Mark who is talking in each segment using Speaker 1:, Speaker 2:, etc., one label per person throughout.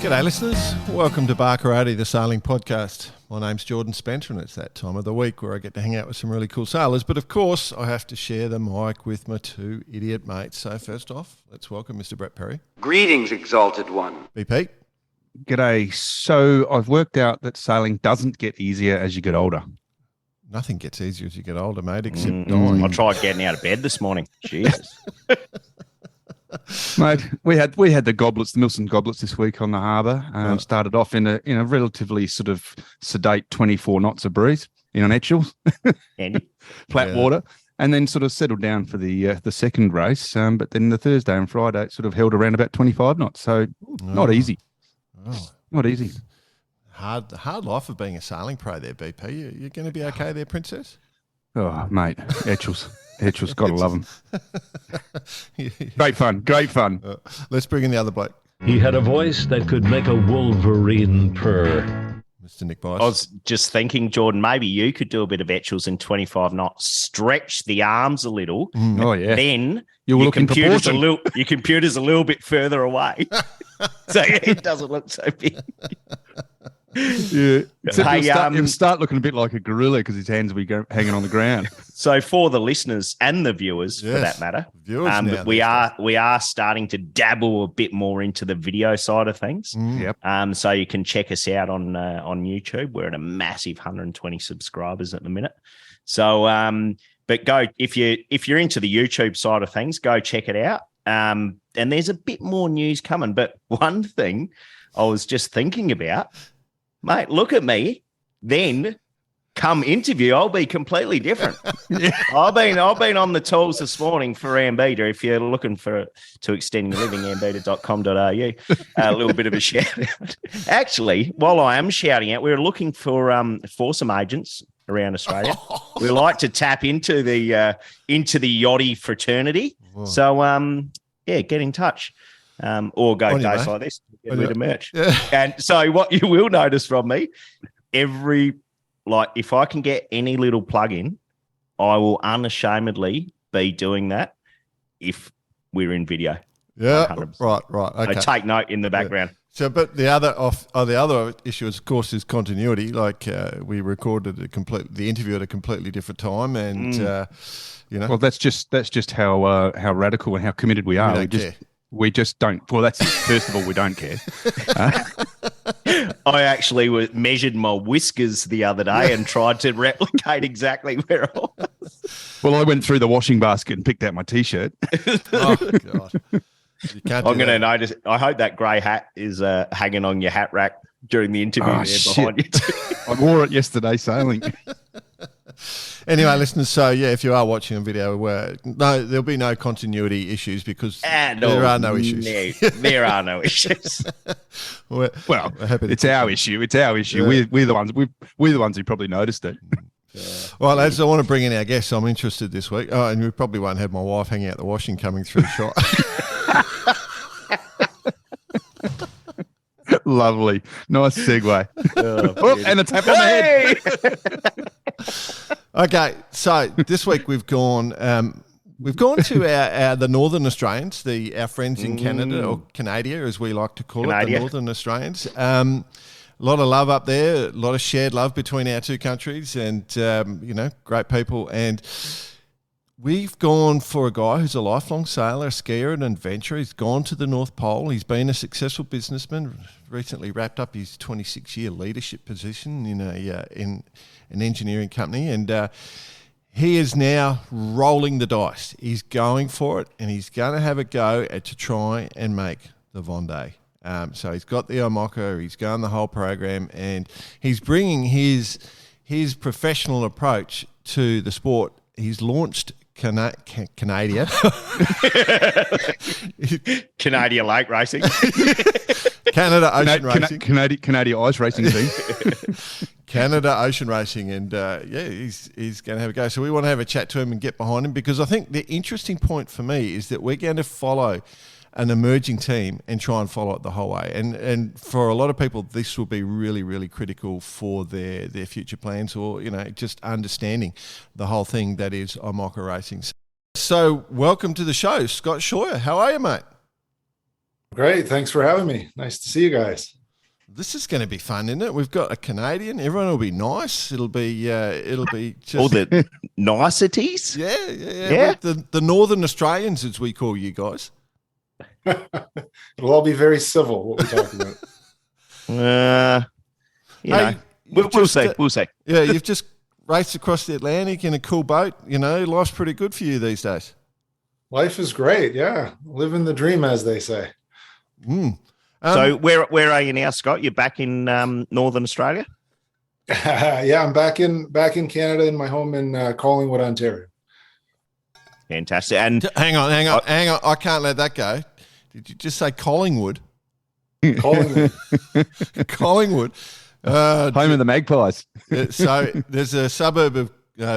Speaker 1: G'day listeners, welcome to Barkarati, the sailing podcast. My name's Jordan Spencer and it's that time of the week where I get to hang out with some really cool sailors. But of course, I have to share the mic with my two idiot mates. So first off, let's welcome Mr. Brett Perry.
Speaker 2: Greetings, exalted one.
Speaker 1: BP.
Speaker 3: G'day. So I've worked out that sailing doesn't get easier as you get older.
Speaker 1: Nothing gets easier as you get older, mate, except dying.
Speaker 4: I tried getting out of bed this morning. Jesus.
Speaker 3: Mate, we had the goblets, the Milson goblets this week on the harbour. Started off in a relatively sort of sedate 24 knots of breeze on Etchell, flat water, and then sort of settled down for the second race. But then the Thursday and Friday it sort of held around about 25 knots. So not easy.
Speaker 1: Oh.
Speaker 3: Not easy.
Speaker 1: Hard life of being a sailing pro there, BP. You're going to be okay there, Princess?
Speaker 3: Oh, mate, Etchell's got to love him. Great fun.
Speaker 1: Let's bring in the other bloke.
Speaker 5: He had a voice that could make a wolverine purr.
Speaker 1: Mr. Nick Bice.
Speaker 4: I was just thinking, Jordan, maybe you could do a bit of Etchells in 25 knots, stretch the arms a little.
Speaker 3: Oh, yeah.
Speaker 4: Then
Speaker 3: your computer's
Speaker 4: your computer's a little bit further away. So it doesn't look so big.
Speaker 3: Yeah, he'll start looking a bit like a gorilla because his hands will be hanging on the ground.
Speaker 4: So for the listeners and the viewers, for that matter, we are starting to dabble a bit more into the video side of things.
Speaker 3: Yep.
Speaker 4: So you can check us out on YouTube. We're at a massive 120 subscribers at the minute. So, but go if you're into the YouTube side of things, go check it out. And there's a bit more news coming. But one thing I was just thinking about. Mate, look at me. Then come interview, I'll be completely different. I've been on the tools this morning for Ambita. If you're looking to extend your living, ambita.com.au. A little bit of a shout out. Actually, while I am shouting out, we're looking for some agents around Australia. We like to tap into the yachty fraternity. Whoa. So get in touch. Or go days like this, get a bit of merch. Yeah. And so what you will notice from me, if I can get any little plug in, I will unashamedly be doing that if we're in video.
Speaker 1: Yeah, 100%. Right. Okay.
Speaker 4: So take note in the background.
Speaker 1: Yeah. So, but the other issue, of course, is continuity. Like we recorded the interview at a completely different time, and
Speaker 3: Well, that's just how radical and how committed we are. We just don't. Well, that's it. First of all, we don't care.
Speaker 4: I actually measured my whiskers the other day and tried to replicate exactly where I was.
Speaker 3: Well, I went through the washing basket and picked out my T-shirt.
Speaker 1: Oh, God.
Speaker 4: I'm going to notice. I hope that grey hat is hanging on your hat rack during the interview behind you.
Speaker 3: I wore it yesterday sailing.
Speaker 1: Anyway, listeners, so if you are watching a video there'll be no continuity issues because there are no issues.
Speaker 4: No, there are no issues.
Speaker 3: It's our issue. It's our issue. Yeah. We're the ones who probably noticed it.
Speaker 1: Well, lads, I want to bring in our guests. I'm interested this week. Oh, and we probably won't have my wife hanging out the washing coming through the shot.
Speaker 3: Lovely. Nice segue. And a tap on the head.
Speaker 1: Okay, so this week we've gone to the Northern Australians, our friends in Canada, or Canada as we like to call it, the Northern Australians. A lot of love up there, a lot of shared love between our two countries, and great people. And we've gone for a guy who's a lifelong sailor, a skier, an adventurer. He's gone to the North Pole. He's been a successful businessman. Recently wrapped up his 26-year leadership position in an engineering company, and he is now rolling the dice. He's going for it, and he's going to have a go to try and make the Vendée. So he's got the IMOCA, he's going the whole program, and he's bringing his professional approach to the sport. He's launched Canada.
Speaker 4: Canadian Lake Racing.
Speaker 1: Canada Ocean Racing.
Speaker 3: Canadian Ice Racing team.
Speaker 1: Canada Ocean Racing. And he's going to have a go. So we want to have a chat to him and get behind him, because I think the interesting point for me is that we're going to follow an emerging team and try and follow it the whole way. And for a lot of people, this will be really, really critical for their future plans, or, just understanding the whole thing that is IMOCA Racing. So welcome to the show, Scott Shawyer. How are you, mate?
Speaker 6: Great. Thanks for having me. Nice to see you guys.
Speaker 1: This is going to be fun, isn't it? We've got a Canadian. Everyone will be nice. It'll be just
Speaker 4: all the niceties.
Speaker 1: Yeah. The Northern Australians, as we call you guys.
Speaker 6: It'll all be very civil. What we're talking about.
Speaker 4: We'll see. We'll see.
Speaker 1: Yeah, you've just raced across the Atlantic in a cool boat. Life's pretty good for you these days.
Speaker 6: Life is great. Yeah, living the dream, as they say.
Speaker 4: So where are you now, Scott? You're back in Northern Australia?
Speaker 6: Yeah, I'm back in Canada in my home in Collingwood, Ontario.
Speaker 4: Fantastic. And
Speaker 1: hang on. I can't let that go. Did you just say Collingwood?
Speaker 6: Collingwood.
Speaker 1: Collingwood.
Speaker 3: Home of the Magpies.
Speaker 1: So there's a suburb of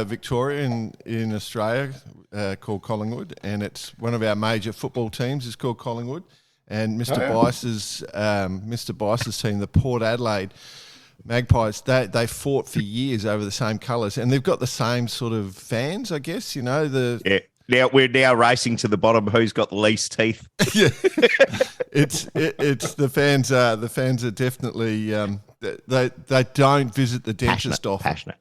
Speaker 1: Victoria in Australia called Collingwood, and it's one of our major football teams is called Collingwood. And Mr. Bice's team, the Port Adelaide Magpies, they fought for years over the same colours, and they've got the same sort of fans, I guess. Now
Speaker 4: we're now racing to the bottom. Who's got the least teeth?
Speaker 1: Yeah, it's the fans. The fans are definitely they don't visit the dentist often.
Speaker 4: Passionate.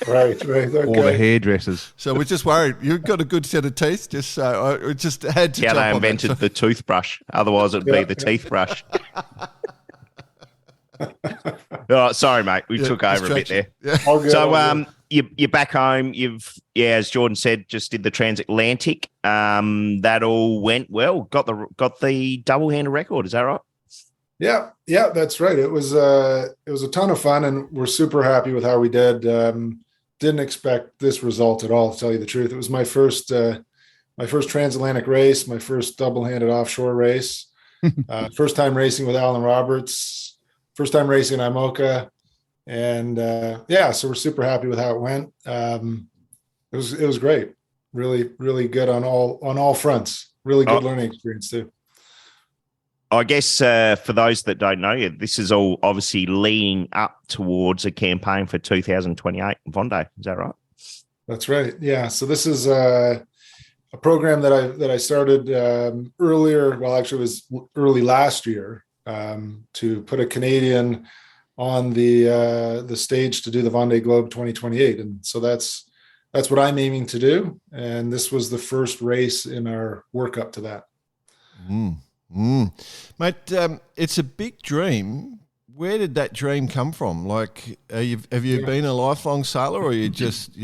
Speaker 6: Right. Okay.
Speaker 3: Or the hairdressers.
Speaker 1: So we're just worried. You've got a good set of teeth. Just so I just had to.
Speaker 4: Yeah, they invented the toothbrush. Otherwise, it'd be the teeth brush. Oh, sorry, mate. We took over a bit there.
Speaker 1: Yeah.
Speaker 4: So, you're back home. As Jordan said, just did the transatlantic. That all went well. Got the double-handed record. Is that right?
Speaker 6: Yeah, that's right. It was a ton of fun, and we're super happy with how we did. Didn't expect this result at all, to tell you the truth. It was my first transatlantic race, my first double-handed offshore race, first time racing with Alan Roberts, first time racing IMOCA, and so we're super happy with how it went. It was great, really, really good on all fronts. Really good learning experience too.
Speaker 4: I guess for those that don't know you, this is all obviously leading up towards a campaign for 2028 Vendée. Is that right?
Speaker 6: That's right. Yeah. So this is a program that I started earlier. Well, actually, it was early last year to put a Canadian on the stage to do the Vendée Globe 2028, and so that's what I'm aiming to do. And this was the first race in our work up to that.
Speaker 1: Mate, it's a big dream. Where did that dream come from? Like, have you been a lifelong sailor, or you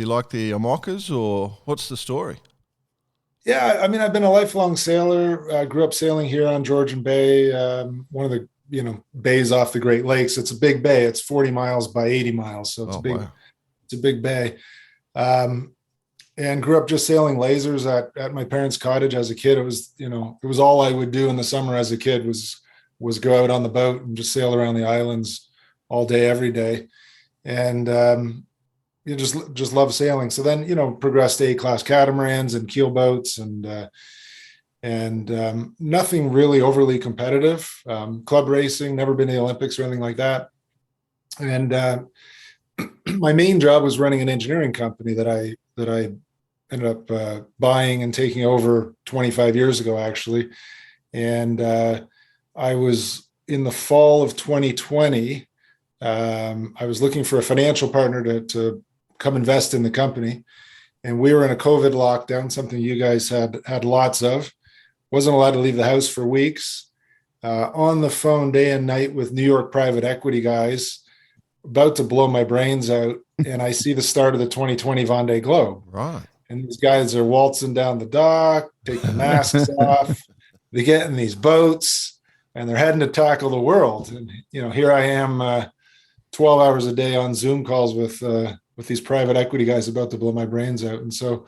Speaker 1: like the IMOCAs, or what's the story?
Speaker 6: Yeah, I mean, I've been a lifelong sailor. I grew up sailing here on Georgian Bay, one of the bays off the Great Lakes. It's a big bay. It's 40 miles by 80 miles, so it's a big bay. And grew up just sailing lasers at my parents' cottage as a kid. It was all I would do in the summer as a kid was go out on the boat and just sail around the islands all day, every day. And you just love sailing. So then, progressed to A-class catamarans and keel boats and nothing really overly competitive. Club racing, never been to the Olympics or anything like that. And my main job was running an engineering company that I ended up buying and taking over 25 years ago, actually. And I was in the fall of 2020. I was looking for a financial partner to come invest in the company. And we were in a COVID lockdown, something you guys had lots of. Wasn't allowed to leave the house for weeks. On the phone day and night with New York private equity guys, about to blow my brains out. And I see the start of the 2020 Vendée Globe.
Speaker 1: Right.
Speaker 6: And these guys are waltzing down the dock, take the masks off. They get in these boats and they're heading to tackle the world. And, here I am 12 hours a day on Zoom calls with these private equity guys about to blow my brains out. And so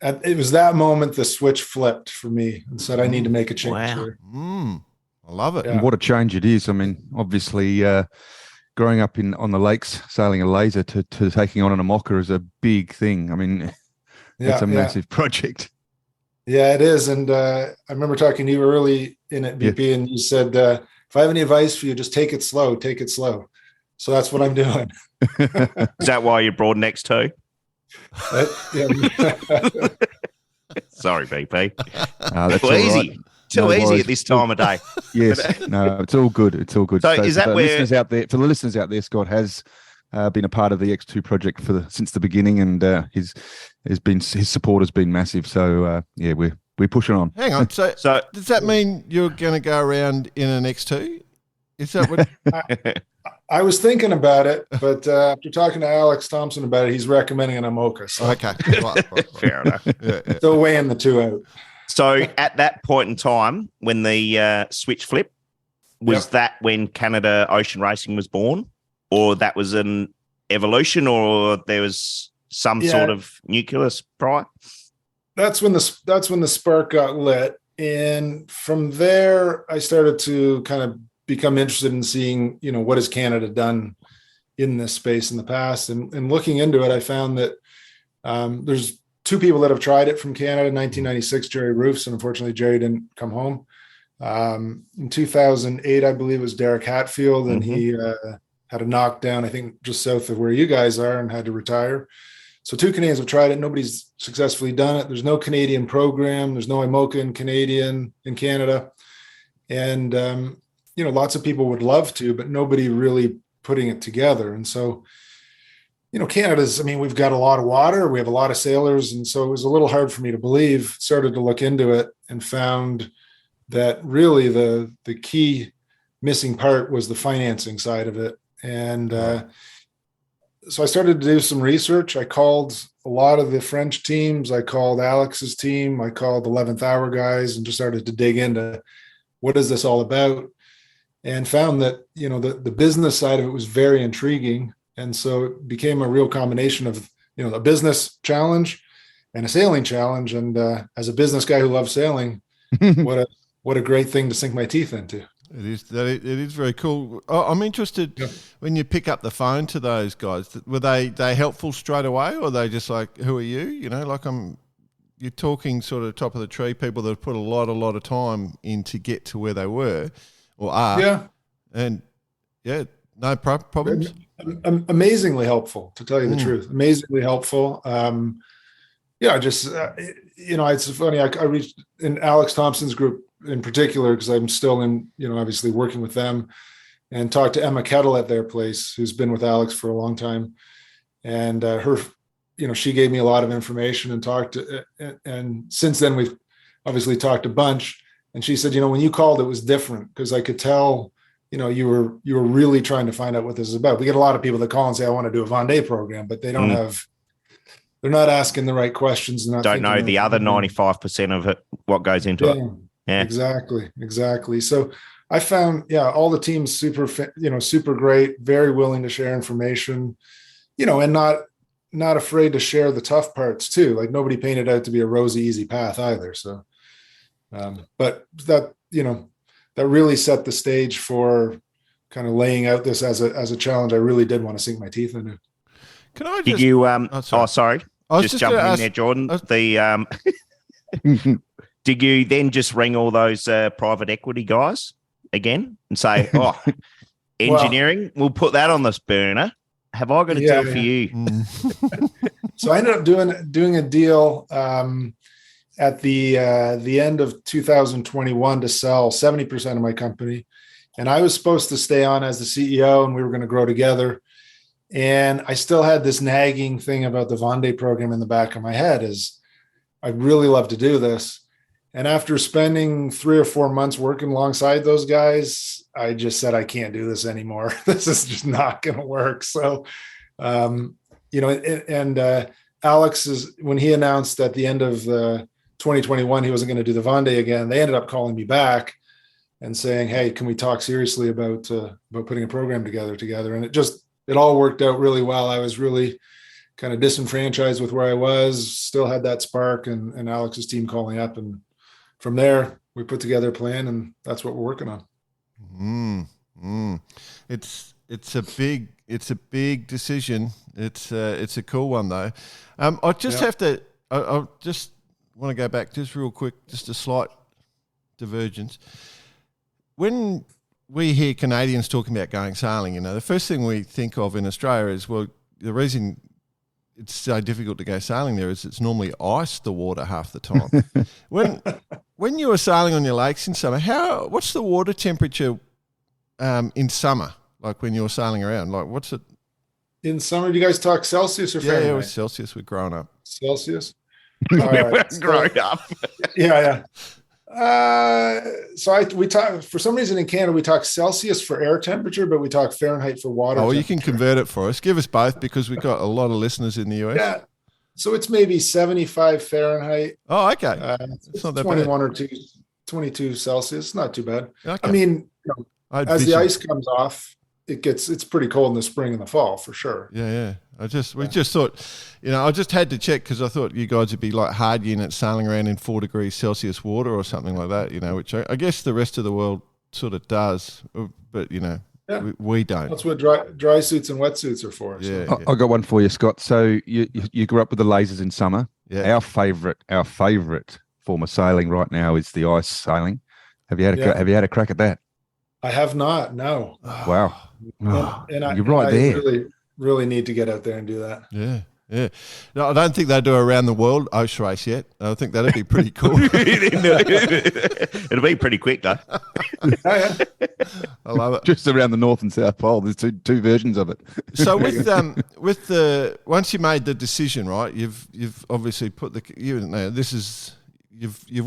Speaker 6: it was that moment the switch flipped for me and said, I need to make a change here.
Speaker 1: I love it.
Speaker 6: Yeah.
Speaker 3: And what a change it is. I mean, obviously, growing up on the lakes, sailing a laser to taking on an IMOCA is a big thing. I mean, it's a massive project.
Speaker 6: Yeah, it is. And I remember talking to you early in it, BP, and you said, if I have any advice for you, just take it slow. So that's what I'm doing.
Speaker 4: Is that why you're broad next too?
Speaker 6: Yeah.
Speaker 4: Sorry, BP.
Speaker 3: That's
Speaker 4: easy.
Speaker 3: right.
Speaker 4: Too easy at this time of day.
Speaker 3: Yes, no, it's all good. It's all good.
Speaker 4: So is that
Speaker 3: for the
Speaker 4: where
Speaker 3: listeners out there? For the listeners out there, Scott has been a part of the X2 project since the beginning, and his support has been massive. So yeah, we're pushing on.
Speaker 1: Hang on. So does that mean you're going to go around in an X2? Is that what?
Speaker 6: I was thinking about it, but after talking to Alex Thompson about it, he's recommending an IMOCA. So.
Speaker 1: Okay, right.
Speaker 4: Fair enough.
Speaker 1: Yeah.
Speaker 6: Still weighing the two out.
Speaker 4: So at that point in time, when the switch flipped, was that when Canada Ocean Racing was born, or that was an evolution, or there was some sort of nucleus prior?
Speaker 6: That's when the spark got lit, and from there, I started to kind of become interested in seeing, what has Canada done in this space in the past, and looking into it, I found that there's two people that have tried it from Canada. 1996, Jerry Roofs, and unfortunately Jerry didn't come home. In 2008, I believe it was Derek Hatfield, and he had a knockdown, I think just south of where you guys are, and had to retire. So two Canadians have tried it. Nobody's successfully done it. There's no Canadian program. There's no IMOCA in Canada. And, lots of people would love to, but nobody really putting it together. And so, we've got a lot of water. We have a lot of sailors. And so it was a little hard for me to believe. Started to look into it and found that really the key missing part was the financing side of it. And so I started to do some research. I called a lot of the French teams. I called Alex's team. I called the 11th Hour guys and just started to dig into what is this all about, and found that, the business side of it was very intriguing. And so it became a real combination of, a business challenge and a sailing challenge. And as a business guy who loves sailing, what a great thing to sink my teeth into.
Speaker 1: It is very cool. I'm interested when you pick up the phone to those guys. Were they helpful straight away, or are they just like, who are you? You're talking sort of top of the tree, people that have put a lot of time in to get to where they were or are.
Speaker 6: Yeah, and
Speaker 1: no problems.
Speaker 6: Amazingly helpful, to tell you the truth. Amazingly helpful. It's funny. I reached in Alex Thompson's group in particular, because I'm still in, obviously working with them, and talked to Emma Kettle at their place, who's been with Alex for a long time. And her, she gave me a lot of information and talked to, and since then we've obviously talked a bunch. And she said, when you called, it was different, because I could tell, you were really trying to find out what this is about. We get a lot of people that call and say, I want to do a Vendée program, but they don't they're not asking the right questions. And
Speaker 4: don't know the other 95% of it, what goes into it.
Speaker 6: Yeah, exactly. So I found, all the teams super great, very willing to share information, and not afraid to share the tough parts too. Like, nobody painted out to be a rosy, easy path either. So, but that, that really set the stage for kind of laying out this as a challenge I really did want to sink my teeth into.
Speaker 1: Can I just,
Speaker 4: did you, sorry.
Speaker 1: I was
Speaker 4: just jumping in there, Jordan. Did you then just ring all those private equity guys again and say, engineering, we'll put that on this burner. Have I got a deal for you?
Speaker 6: So I ended up doing a deal at the end of 2021 to sell 70% of my company. And I was supposed to stay on as the CEO, and we were going to grow together. And I still had this nagging thing about the Vendée program in the back of my head, is I'd really love to do this. And after spending 3 or 4 months working alongside those guys, I just said, I can't do this anymore. This is just not going to work. So, Alex when he announced at the end of 2021, he wasn't going to do the Vendée again, they ended up calling me back and saying, hey, can we talk seriously about putting a program together? And it all worked out really well. I was really kind of disenfranchised with where I was, still had that spark, and Alex's team calling up. And from there, we put together a plan, and that's what we're working on.
Speaker 1: It's a big decision. It's a cool one though. I just I just want to go back just real quick, just a slight divergence. When we hear Canadians talking about going sailing, the first thing we think of in Australia is, well, the reason it's so difficult to go sailing there is it's normally ice the water half the time. when you were sailing on your lakes in summer, what's the water temperature in summer? Like when you were sailing around, like what's it?
Speaker 6: In summer, do you guys talk Celsius or Fahrenheit?
Speaker 1: Yeah, it was Celsius. We're growing up.
Speaker 6: Celsius.
Speaker 4: All right. Growing up.
Speaker 6: Yeah. We talk, for some reason in Canada, we talk Celsius for air temperature, but we talk Fahrenheit for water.
Speaker 1: Oh, well, you can convert it for us. Give us both because we've got a lot of listeners in the US.
Speaker 6: Yeah. So it's maybe 75 Fahrenheit.
Speaker 1: Oh, okay.
Speaker 6: It's not that 21 bad. Or 22 Celsius. Not too bad.
Speaker 1: Okay.
Speaker 6: I mean, as the ice comes off, it's pretty cold in the spring and the fall for sure.
Speaker 1: Yeah. We just thought, I just had to check because I thought you guys would be like hard units sailing around in 4 degrees Celsius water or something like that, which I guess the rest of the world sort of does, but we don't.
Speaker 6: That's what dry suits and wetsuits are for.
Speaker 1: Yeah,
Speaker 6: so.
Speaker 3: I got one for you, Scott. So you grew up with the lasers in summer.
Speaker 1: Yeah.
Speaker 3: Our favorite form of sailing right now is the ice sailing. Have you had a crack at that?
Speaker 6: I have not. No.
Speaker 3: Wow.
Speaker 6: And
Speaker 3: you're right there.
Speaker 6: Really need to get out there and do that.
Speaker 1: Yeah. No, I don't think they do around the world ice race yet. I think that'd be pretty cool.
Speaker 4: It'll be pretty quick though.
Speaker 6: Yeah.
Speaker 1: I love it.
Speaker 3: Just around the North and South Pole. There's two versions of it.
Speaker 1: So with once you made the decision, right? You've obviously put you've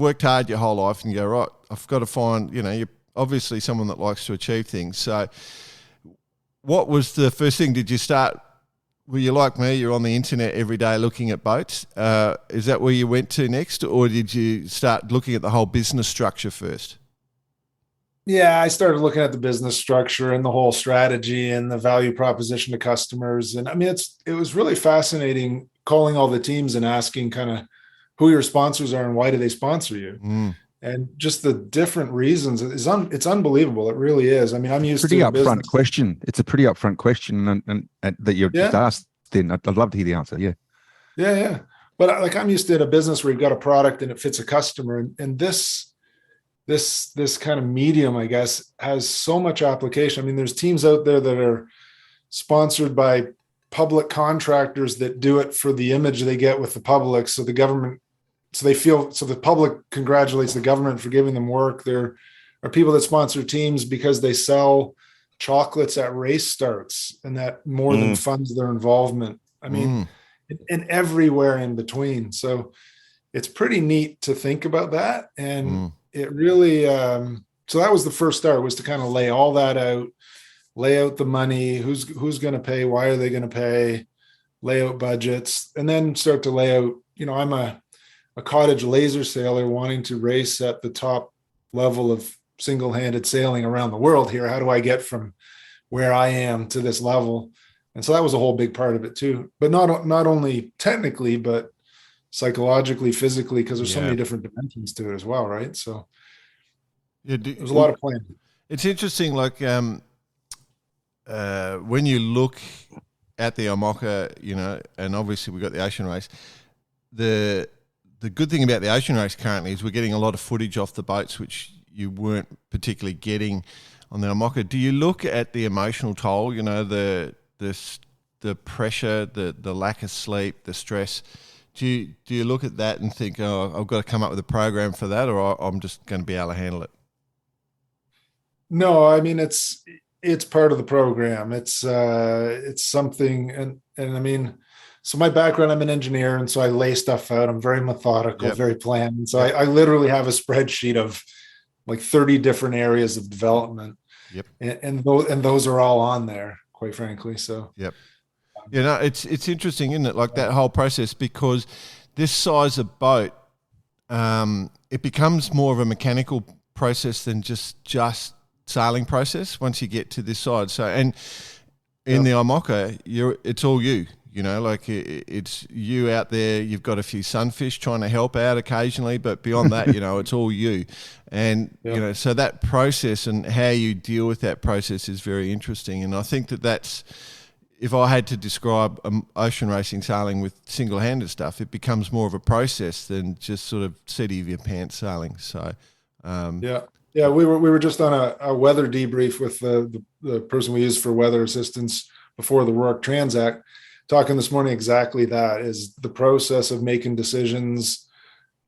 Speaker 1: worked hard your whole life, and you go, right, I've got to find. You're obviously someone that likes to achieve things. So, what was the first thing? Did you start? Were you like me? You're on the internet every day looking at boats. Is that where you went to next, or did you start looking at the whole business structure first?
Speaker 6: Yeah, I started looking at the business structure and the whole strategy and the value proposition to customers. And I mean, it was really fascinating calling all the teams and asking kind of who your sponsors are and why do they sponsor you? And just the different reasons it's unbelievable. It really is. I mean, I'm used
Speaker 3: to
Speaker 6: upfront
Speaker 3: question. It's a pretty upfront question, and that you're just asked. Then I'd love to hear the answer.
Speaker 6: Yeah. But I'm used to a business where you've got a product and it fits a customer, and this kind of medium, I guess, has so much application. I mean, there's teams out there that are sponsored by public contractors that do it for the image they get with the public, so the public congratulates the government for giving them work. There are people that sponsor teams because they sell chocolates at race starts, and that more than funds their involvement. I mean, and everywhere in between. So it's pretty neat to think about that. And it really, so that was the first start, was to kind of lay all that out, lay out the money, who's going to pay, why are they going to pay, lay out budgets, and then start to lay out, I'm a cottage laser sailor wanting to race at the top level of single-handed sailing around the world here. How do I get from where I am to this level? And so that was a whole big part of it too, but not only technically, but psychologically, physically, because there's so many different dimensions to it as well. Right. So there's a lot of planning.
Speaker 1: It's interesting. Like, when you look at the IMOCA, and obviously we've got the ocean race, the good thing about the ocean race currently is we're getting a lot of footage off the boats, which you weren't particularly getting on the IMOCA. Do you look at the emotional toll, the pressure, the lack of sleep, the stress? Do you look at that and think, oh, I've got to come up with a program for that, or I'm just going to be able to handle it?
Speaker 6: No, I mean, it's part of the program. It's something. And I mean, so my background, I'm an engineer, and so I lay stuff out. I'm very methodical, very planned. And so I literally have a spreadsheet of like 30 different areas of development. And those are all on there, quite frankly. So
Speaker 1: it's interesting, isn't it? Like that whole process, because this size of boat, it becomes more of a mechanical process than just sailing process once you get to this side. So, and in the IMOCA, it's all you. Like it's you out there. You've got a few sunfish trying to help out occasionally, but beyond that, it's all you. And, so that process and how you deal with that process is very interesting. And I think that's, if I had to describe ocean racing sailing with single-handed stuff, it becomes more of a process than just sort of seat of your pants sailing. So,
Speaker 6: we were just on a weather debrief with the person we use for weather assistance before the Rourke Transact. talking this morning, exactly that is the process of making decisions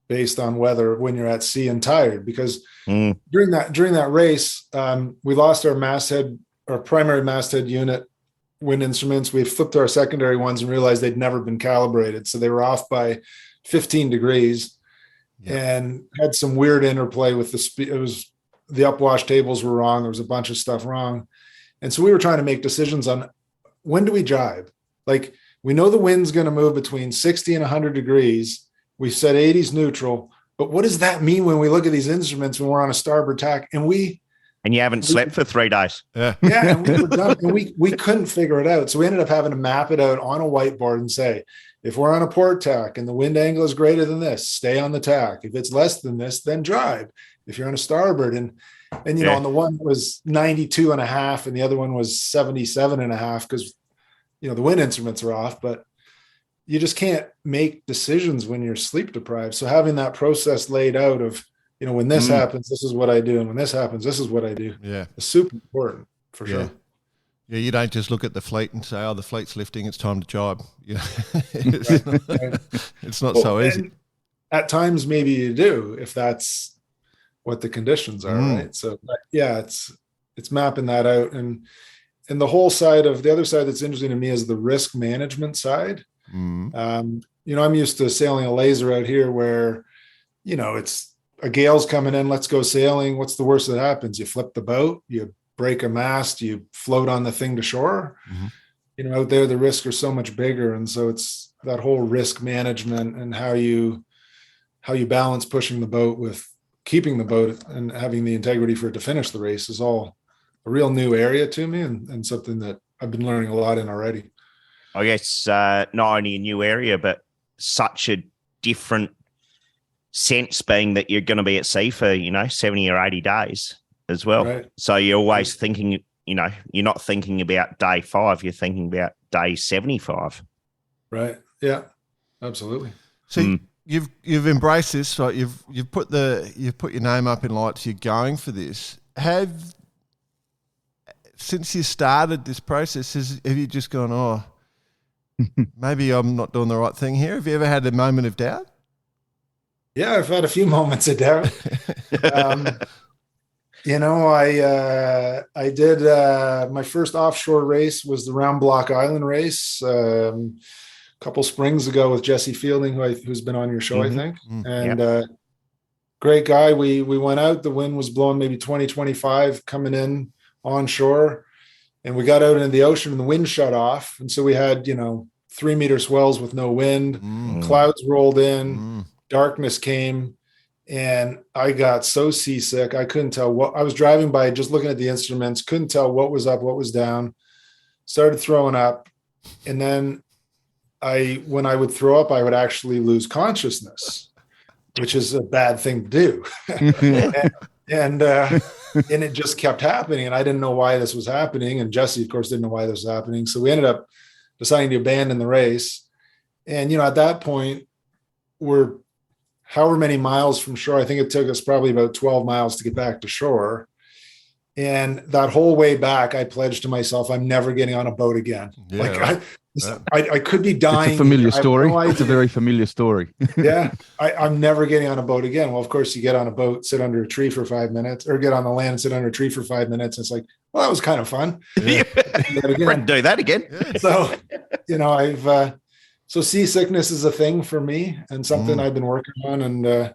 Speaker 6: based on weather when you're at sea and tired. Because during that race, we lost our primary masthead unit wind instruments. We flipped to our secondary ones and realized they'd never been calibrated. So they were off by 15 degrees and had some weird interplay with the speed. It was the upwash tables were wrong. There was a bunch of stuff wrong. And so we were trying to make decisions on when do we jibe? Like, we know the wind's going to move between 60 and 100 degrees. We said 80's neutral, but what does that mean when we look at these instruments when we're on a starboard tack? And
Speaker 4: you haven't slept for 3 days.
Speaker 6: Yeah. And we were done, and we couldn't figure it out. So we ended up having to map it out on a whiteboard and say, if we're on a port tack and the wind angle is greater than this, stay on the tack. If it's less than this, then drive. If you're on a starboard and on the one was 92 and a half and the other one was 77 and a half because, the wind instruments are off, but you just can't make decisions when you're sleep deprived. So having that process laid out of, when this happens, this is what I do. And when this happens, this is what I do.
Speaker 1: Yeah.
Speaker 6: It's super important for sure.
Speaker 1: Yeah. You don't just look at the fleet and say, the fleet's lifting, it's time to jibe. It's not so easy.
Speaker 6: At times, maybe you do, if that's what the conditions are. Right. So it's mapping that out. And the whole the other side that's interesting to me is the risk management side. I'm used to sailing a laser out here where, it's a gale's coming in, let's go sailing. What's the worst that happens? You flip the boat, you break a mast, you float on the thing to shore. Out there, the risks are so much bigger. And so it's that whole risk management and how you balance pushing the boat with keeping the boat and having the integrity for it to finish the race is all a real new area to me and something that I've been learning a lot in already.
Speaker 4: I guess not only a new area, but such a different sense being that you're going to be at sea for, 70 or 80 days as well. Right. So you're always thinking, you're not thinking about day 5, you're thinking about day 75.
Speaker 6: Right. Yeah, absolutely.
Speaker 1: So you've embraced this, so you've put your name up in lights, you're going for this. Since you started this process, have you just gone, maybe I'm not doing the right thing here? Have you ever had a moment of doubt?
Speaker 6: Yeah, I've had a few moments of doubt. I did my first offshore race was the Round Block Island race a couple springs ago with Jesse Fielding, who's been on your show, I think. And great guy. We went out. The wind was blowing maybe 20, 25 coming in onshore, and we got out into the ocean and the wind shut off. And so we had, 3-meter swells with no wind, clouds rolled in, darkness came, and I got so seasick. I couldn't tell what I was driving by, just looking at the instruments, couldn't tell what was up, what was down, started throwing up. And then when I would throw up, I would actually lose consciousness, which is a bad thing to do. And it just kept happening, and I didn't know why this was happening. And Jesse, of course, didn't know why this was happening. So we ended up deciding to abandon the race. And, at that point, we're however many miles from shore. I think it took us probably about 12 miles to get back to shore. And that whole way back, I pledged to myself, I'm never getting on a boat again. Yeah. I could be dying.
Speaker 3: It's a familiar story. It's a very familiar story.
Speaker 6: Yeah. I'm never getting on a boat again. Well, of course, you get on a boat, sit under a tree for 5 minutes, or get on the land and sit under a tree for 5 minutes. It's like, well, that was kind of fun.
Speaker 4: Yeah. Do that again.
Speaker 6: So, so seasickness is a thing for me and something I've been working on and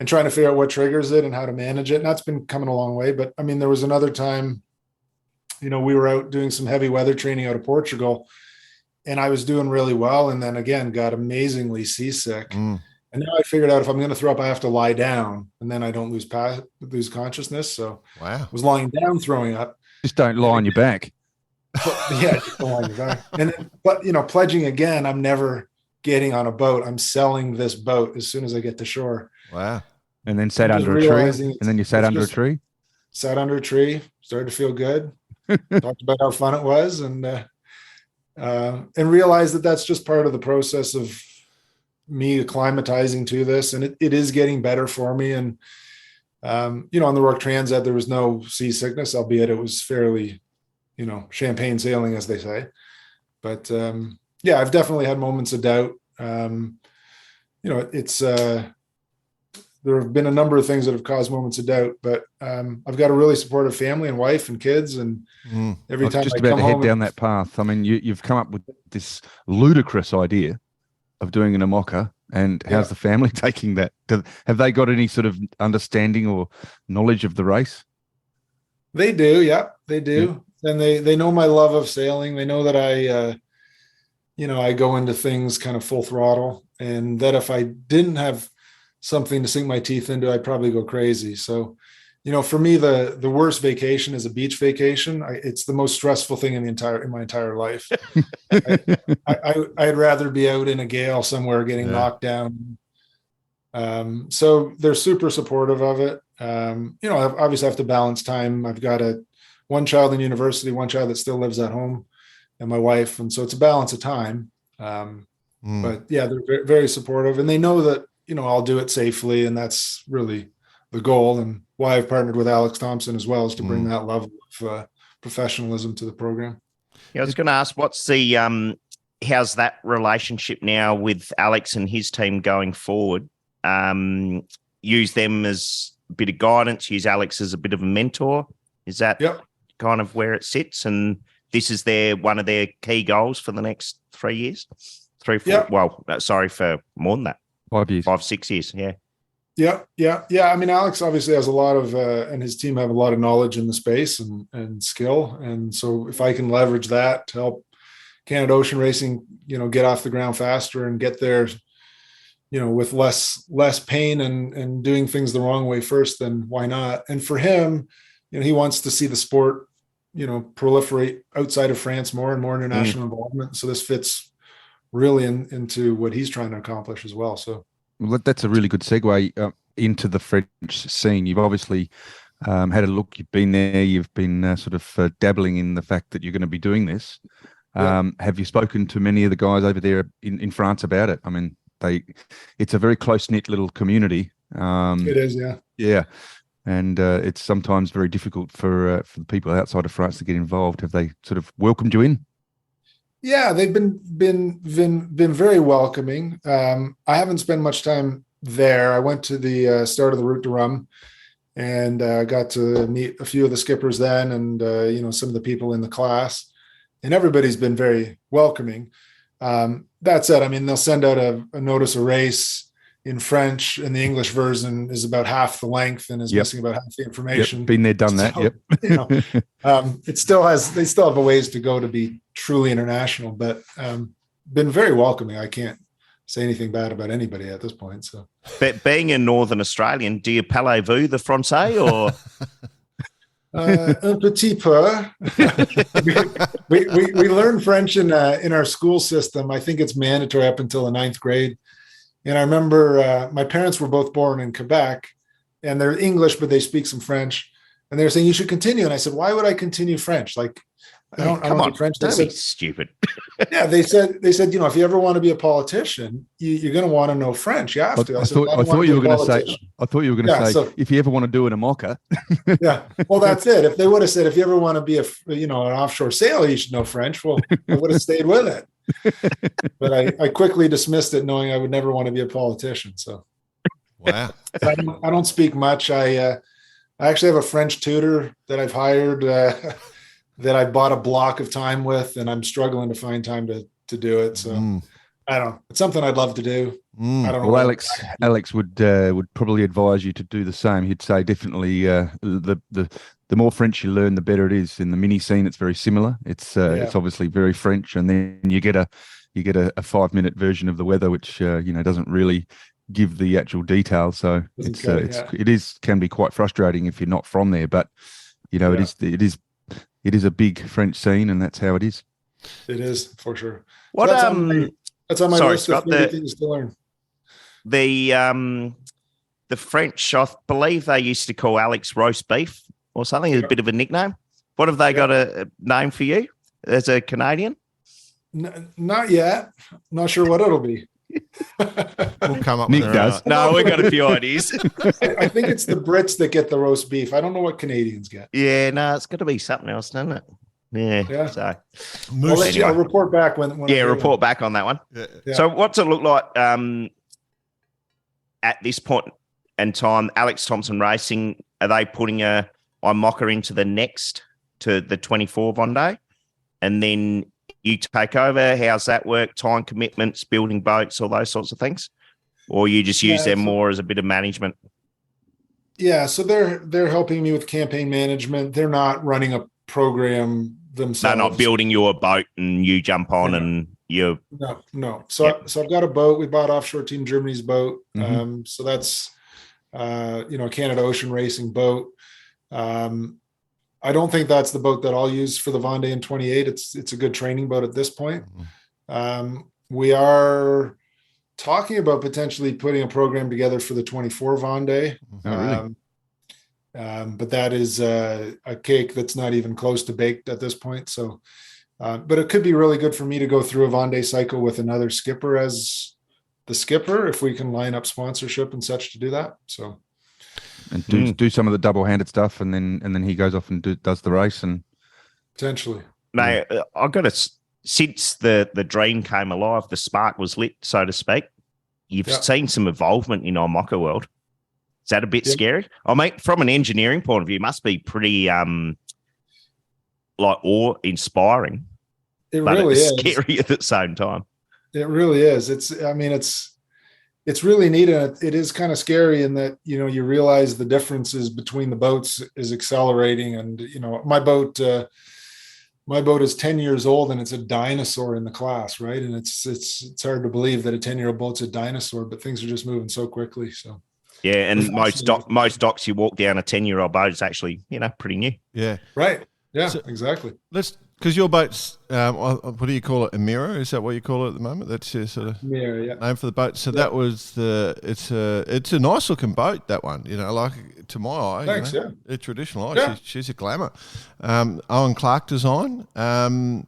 Speaker 6: trying to figure out what triggers it and how to manage it. And that's been coming a long way. But I mean, there was another time, we were out doing some heavy weather training out of Portugal, and I was doing really well. And then again, got amazingly seasick. And now I figured out if I'm going to throw up, I have to lie down, and then I don't lose consciousness. So I was lying down, throwing up.
Speaker 3: Just don't lie on your back.
Speaker 6: Just don't lie on your back. And then, but pledging again, I'm never getting on a boat. I'm selling this boat as soon as I get to shore.
Speaker 1: Wow.
Speaker 3: And then sat under a tree. And then you sat under a tree.
Speaker 6: Sat under a tree, started to feel good. Talked about how fun it was, and realized that that's just part of the process of me acclimatizing to this. And it is getting better for me. And, on the Rourke Transat, there was no seasickness, albeit it was fairly, champagne sailing, as they say. But, yeah, I've definitely had moments of doubt. It's there have been a number of things that have caused moments of doubt, but I've got a really supportive family and wife and kids, and every time
Speaker 3: just
Speaker 6: I
Speaker 3: about
Speaker 6: come
Speaker 3: to head
Speaker 6: home
Speaker 3: down that path. I mean, you've come up with this ludicrous idea of doing an IMOCA, and how's the family taking that? Have they got any sort of understanding or knowledge of the race?
Speaker 6: They do, yeah, they do, and they know my love of sailing. They know that I go into things kind of full throttle, and that if I didn't have something to sink my teeth into, I'd probably go crazy. So, for me, the worst vacation is a beach vacation. It's the most stressful thing in my entire life. I'd rather be out in a gale somewhere getting knocked down. So they're super supportive of it. I obviously have to balance time. I've got one child in university, one child that still lives at home, and my wife. And so it's a balance of time. But yeah, they're very, very supportive, and they know that, I'll do it safely. And that's really the goal, and why I've partnered with Alex Thompson as well, is to bring that level of professionalism to the program.
Speaker 4: Yeah, I was going to ask, what's how's that relationship now with Alex and his team going forward? Use them as a bit of guidance, use Alex as a bit of a mentor. Is that kind of where it sits? And this is one of their key goals for the next 3 years? 3, 4, well, sorry, for more than that.
Speaker 3: 5 years.
Speaker 4: 5, 6 years, yeah.
Speaker 6: Yeah. I mean, Alex obviously has a lot of, and his team have a lot of knowledge in the space and skill. And so if I can leverage that to help Canada Ocean Racing, get off the ground faster and get there, with less pain and doing things the wrong way first, then why not? And for him, he wants to see the sport, proliferate outside of France more and more international involvement. So this fits really into what he's trying to accomplish as well. So
Speaker 3: that's a really good segue into the French scene. You've obviously had a look. You've been there. You've been sort of dabbling in the fact that you're going to be doing this. Have you spoken to many of the guys over there in France about it? I mean, it's a very close-knit little community.
Speaker 6: It is,
Speaker 3: yeah, and it's sometimes very difficult for the people outside of France to get involved. Have they sort of welcomed you in?
Speaker 6: Yeah, they've been very welcoming. I haven't spent much time there. I went to the start of the Route de Rhum, and got to meet a few of the skippers then, and some of the people in the class, and everybody's been very welcoming. That said, I mean, they'll send out a notice of race in French, and the English version is about half the length and is missing about half the information.
Speaker 3: Been there, done that.
Speaker 6: They still have a ways to go to be truly international, but been very welcoming. I can't say anything bad about anybody at this point. So,
Speaker 4: but being a Northern Australian, do you parlez-vous the Francais or?
Speaker 6: Un petit peu. we learn French in our school system. I think it's mandatory up until the 9th grade. And I remember my parents were both born in Quebec, and they're English, but they speak some French. And they were saying, you should continue. And I said, why would I continue French? Like, I don't speak French.
Speaker 4: Don't be stupid.
Speaker 6: Yeah, they said, if you ever want to be a politician, you're going to want to know French. You have to.
Speaker 3: I thought you were going to say, if you ever want to do an IMOCA.
Speaker 6: Yeah, well, that's it. If they would have said, if you ever want to be an offshore sailor, you should know French. Well, I would have stayed with it. But I quickly dismissed it, knowing I would never want to be a politician. So,
Speaker 1: wow,
Speaker 6: I don't speak much. I actually have a French tutor that I've hired. That I bought a block of time with, and I'm struggling to find time to do it. So I don't know. It's something I'd love to do. I don't know.
Speaker 3: Well, Alex would probably advise you to do the same. He'd say definitely the more French you learn, the better it is. In the mini scene, it's very similar. It's obviously very French, and then you get a 5-minute version of the weather, which doesn't really give the actual details. So it can be quite frustrating if you're not from there. But it is a big French scene, and that's how it is.
Speaker 6: It is, for sure.
Speaker 4: What
Speaker 6: that's on my list of things to learn.
Speaker 4: The French, I believe they used to call Alex roast beef or something. It's a bit of a nickname. What have they got a name for you as a Canadian?
Speaker 6: Not yet. Not sure what it'll be.
Speaker 1: We'll come up
Speaker 3: Nick
Speaker 1: with
Speaker 3: does.
Speaker 4: No, we've got a few ideas.
Speaker 6: I think it's the Brits that get the roast beef. I don't know what Canadians get.
Speaker 4: Yeah, no, it's got to be something else, doesn't it? Yeah. So
Speaker 6: I'll report back when
Speaker 4: report back on that one.
Speaker 1: Yeah.
Speaker 4: So what's it look like at this point in time? Alex Thompson Racing, are they putting a IMOCA into to the 24 Vendée, and then you take over? How's that work? Time commitments, building boats, all those sorts of things, or you just use them more as a bit of management?
Speaker 6: Yeah, so they're helping me with campaign management. They're not running a program themselves.
Speaker 4: They're not building you a boat and you jump on and you.
Speaker 6: No. So I've got a boat. We bought Offshore Team Germany's boat.
Speaker 3: Mm-hmm.
Speaker 6: So that's a Canada Ocean Racing boat. I don't think that's the boat that I'll use for the Vendée in 28. It's a good training boat at this point. We are talking about potentially putting a program together for the 24 Vendée.
Speaker 3: Oh, really?
Speaker 6: But that is a cake that's not even close to baked at this point. So, but it could be really good for me to go through a Vendée cycle with another skipper as the skipper, if we can line up sponsorship and such to do that. So,
Speaker 3: and do some of the double-handed stuff, and then he goes off and does the race, and
Speaker 6: potentially.
Speaker 4: Mate, I've got to. Since the dream came alive, the spark was lit, so to speak. You've seen some involvement in IMOCA World. Is that a bit scary? I mean, from an engineering point of view, it must be pretty awe-inspiring.
Speaker 6: It really is
Speaker 4: scary at the same time.
Speaker 6: It really is. It's really neat, and it is kind of scary in that you realize the differences between the boats is accelerating, and my boat is 10 years old and it's a dinosaur in the class, right? And it's hard to believe that a 10-year-old boat's a dinosaur, but things are just moving so quickly. So
Speaker 4: yeah, and most docks you walk down, a 10-year-old boat is actually pretty new.
Speaker 1: Yeah,
Speaker 6: right. Yeah, so exactly.
Speaker 1: Because your boat's, what do you call it? A mirror? Is that what you call it at the moment? That's your sort of
Speaker 6: mirror,
Speaker 1: name for the boat. So that was it's a nice looking boat, that one. Like to my eye.
Speaker 6: Thanks,
Speaker 1: a traditional eye. Yeah. She's a glamour. Owen Clark design. So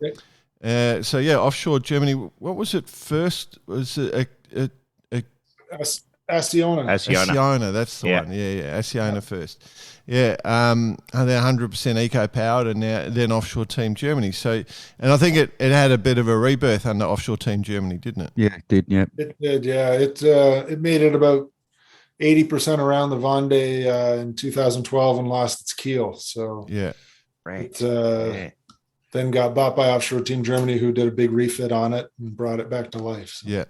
Speaker 1: offshore Germany. What was it first? Was it
Speaker 6: Acciona?
Speaker 1: Acciona, that's the one. Yeah. Acciona first. Yeah, and they're 100% eco-powered, and then Offshore Team Germany. So, and I think it had a bit of a rebirth under Offshore Team Germany, didn't it?
Speaker 3: Yeah, it did. Yeah,
Speaker 6: it did. Yeah, it made it about 80% around the Vendée in 2012 and lost its keel. So
Speaker 4: right.
Speaker 6: Then got bought by Offshore Team Germany, who did a big refit on it and brought it back to life. So.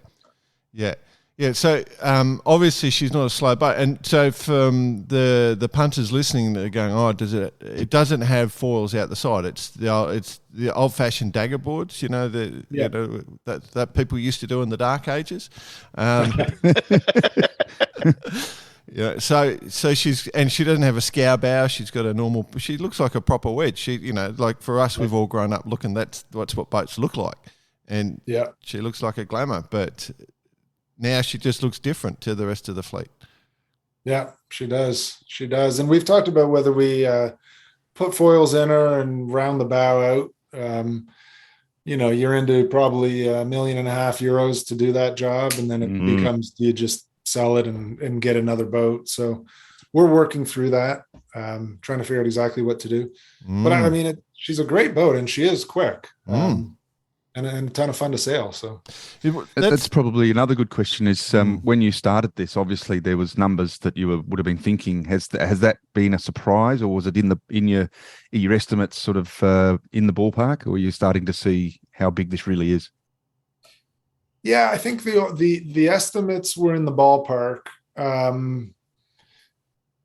Speaker 1: Yeah, so obviously she's not a slow boat, and so from the punters listening, they're going, it doesn't have foils out the side. It's the old-fashioned dagger boards, that people used to do in the dark ages. So she doesn't have a scow bow. She's got a normal. She looks like a proper wedge. She, like for us, we've all grown up looking. That's what boats look like, and she looks like a glamour, but. Now she just looks different to the rest of the fleet.
Speaker 6: Yeah, she does. She does. And we've talked about whether we put foils in her and round the bow out. You're into probably €1.5 million to do that job. And then it becomes, do you just sell it and get another boat? So we're working through that, trying to figure out exactly what to do. But I mean, she's a great boat and she is quick. And a ton of fun to sail. So
Speaker 3: that's probably another good question is when you started this, obviously there was numbers that you would have been thinking. Has that been a surprise, or was it in your estimates sort of in the ballpark, or are you starting to see how big this really is?
Speaker 6: Yeah, I think the estimates were in the ballpark. The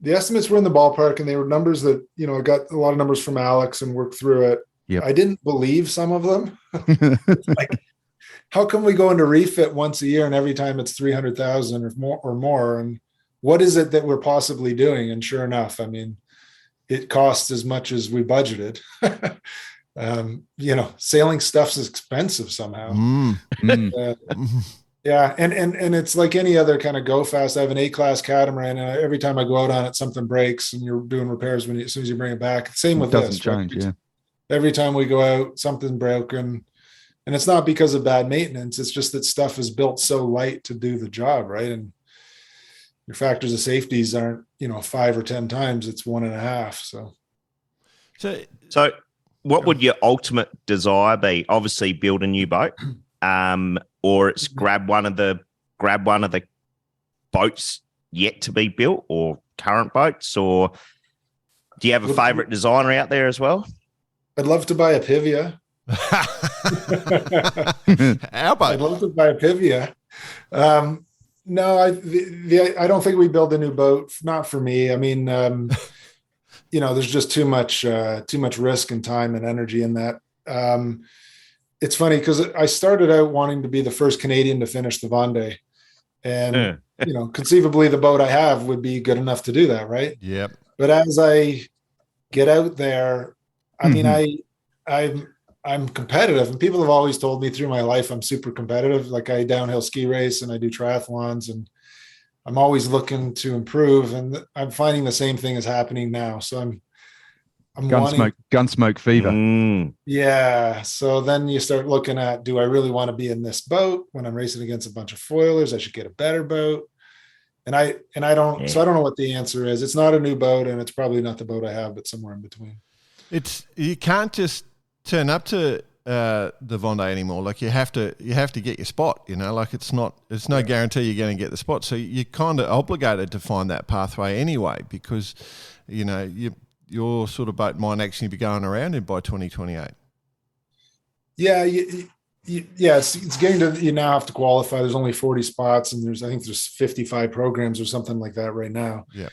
Speaker 6: estimates were in the ballpark, and they were numbers that, I got a lot of numbers from Alex and worked through it.
Speaker 3: Yep.
Speaker 6: I didn't believe some of them. Like, how come we go into refit once a year and every time it's 300,000 or more? And what is it that we're possibly doing? And sure enough, I mean, it costs as much as we budgeted. Sailing stuff's expensive somehow. Yeah. And it's like any other kind of go fast. I have an A-class catamaran, and every time I go out on it, something breaks and you're doing repairs as soon as you bring it back. Same with this.
Speaker 3: It doesn't change,
Speaker 6: Every time we go out, something broken. And it's not because of bad maintenance. It's just that stuff is built so light to do the job, right? And your factors of safeties aren't, 5 or 10 times, it's 1.5. So
Speaker 4: what would your ultimate desire be? Obviously, build a new boat, or it's grab one of the boats yet to be built, or current boats, or do you have a favorite designer out there as well?
Speaker 6: I'd love to buy a Pivia.
Speaker 1: Our boat.
Speaker 6: I'd love to buy a Pivia. No, I don't think we build a new boat. Not for me. I mean, there's just too much risk and time and energy in that. It's funny because I started out wanting to be the first Canadian to finish the Vendée, and conceivably the boat I have would be good enough to do that, right?
Speaker 1: Yep.
Speaker 6: But as I get out there, I mean, I'm competitive, and people have always told me through my life I'm super competitive. Like I downhill ski race and I do triathlons, and I'm always looking to improve. And I'm finding the same thing is happening now. So I'm
Speaker 3: gunsmoke fever.
Speaker 6: Yeah. So then you start looking at, do I really want to be in this boat when I'm racing against a bunch of foilers? I should get a better boat. And I don't. So I don't know what the answer is. It's not a new boat, and it's probably not the boat I have, but somewhere in between. You
Speaker 1: can't just turn up to the Vendée anymore. Like you have to get your spot, like it's no guarantee you're going to get the spot. So you're kind of obligated to find that pathway anyway, because, your sort of boat might actually be going around it by 2028.
Speaker 6: Yeah. It's getting to, you now have to qualify. There's only 40 spots, and I think there's 55 programs or something like that right now.
Speaker 1: Yeah.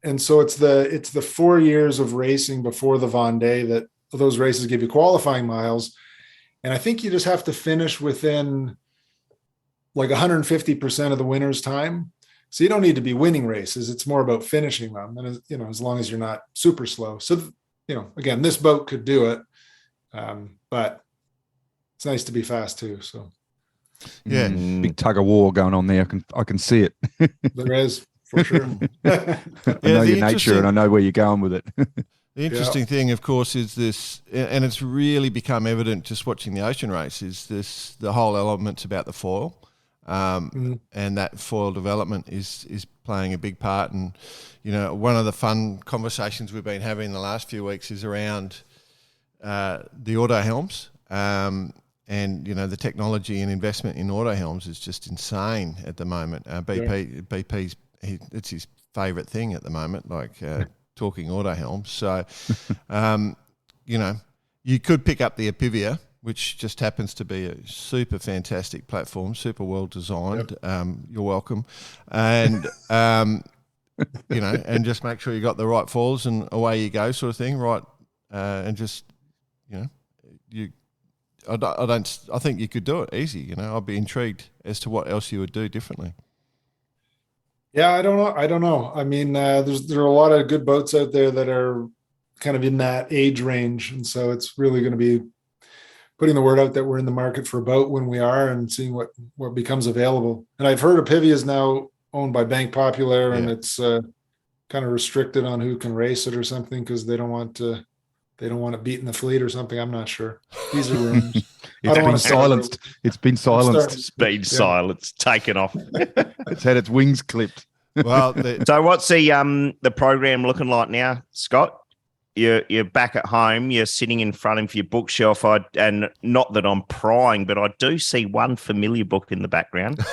Speaker 6: And so it's the 4 years of racing before the Vendée that those races give you qualifying miles. And I think you just have to finish within like 150% of the winner's time. So you don't need to be winning races. It's more about finishing them. And, as long as you're not super slow. So, again, this boat could do it. But it's nice to be fast too. So
Speaker 1: yeah,
Speaker 3: big tug of war going on there. I can see it.
Speaker 6: There is, for sure.
Speaker 3: I know your nature, and I know where you're going with it.
Speaker 1: The interesting thing, of course, is this, and it's really become evident just watching the ocean race, is the whole elements about the foil, and that foil development is playing a big part. And, one of the fun conversations we've been having in the last few weeks is around the auto helms, and, the technology and investment in auto helms is just insane at the moment. BP's, it's his favourite thing at the moment, talking auto helms. So, you could pick up the Epivia, which just happens to be a super fantastic platform, super well designed. Yep. You're welcome. And, and just make sure you got the right foils and away you go sort of thing, right? And just, I think you could do it easy. I'd be intrigued as to what else you would do differently.
Speaker 6: Yeah, I don't know. I mean, there are a lot of good boats out there that are kind of in that age range. And so it's really going to be putting the word out that we're in the market for a boat when we are, and seeing what becomes available. And I've heard Epivia is now owned by Bank Popular, and it's kind of restricted on who can race it or something, because they don't want it beating the fleet or something. I'm not sure. These are rumors.
Speaker 3: It's been silenced. It's been silenced.
Speaker 4: Taken off.
Speaker 3: It's had its wings clipped.
Speaker 1: Well,
Speaker 4: so what's the program looking like now, Scott? You're back at home. You're sitting in front of your bookshelf. And not that I'm prying, but I do see one familiar book in the background,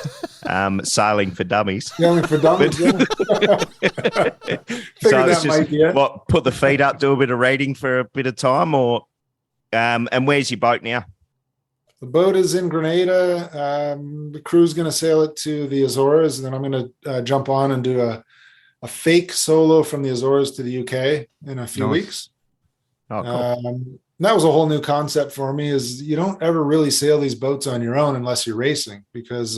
Speaker 4: Sailing for Dummies.
Speaker 6: Sailing for Dummies.
Speaker 4: So it's just put the feet up, do a bit of reading for a bit of time, or and where's your boat now?
Speaker 6: The boat is in Grenada. The crew's going to sail it to the Azores, and then I'm going to jump on and do a fake solo from the Azores to the UK in a few weeks.
Speaker 4: Oh, cool.
Speaker 6: That was a whole new concept for me, is you don't ever really sail these boats on your own unless you're racing, because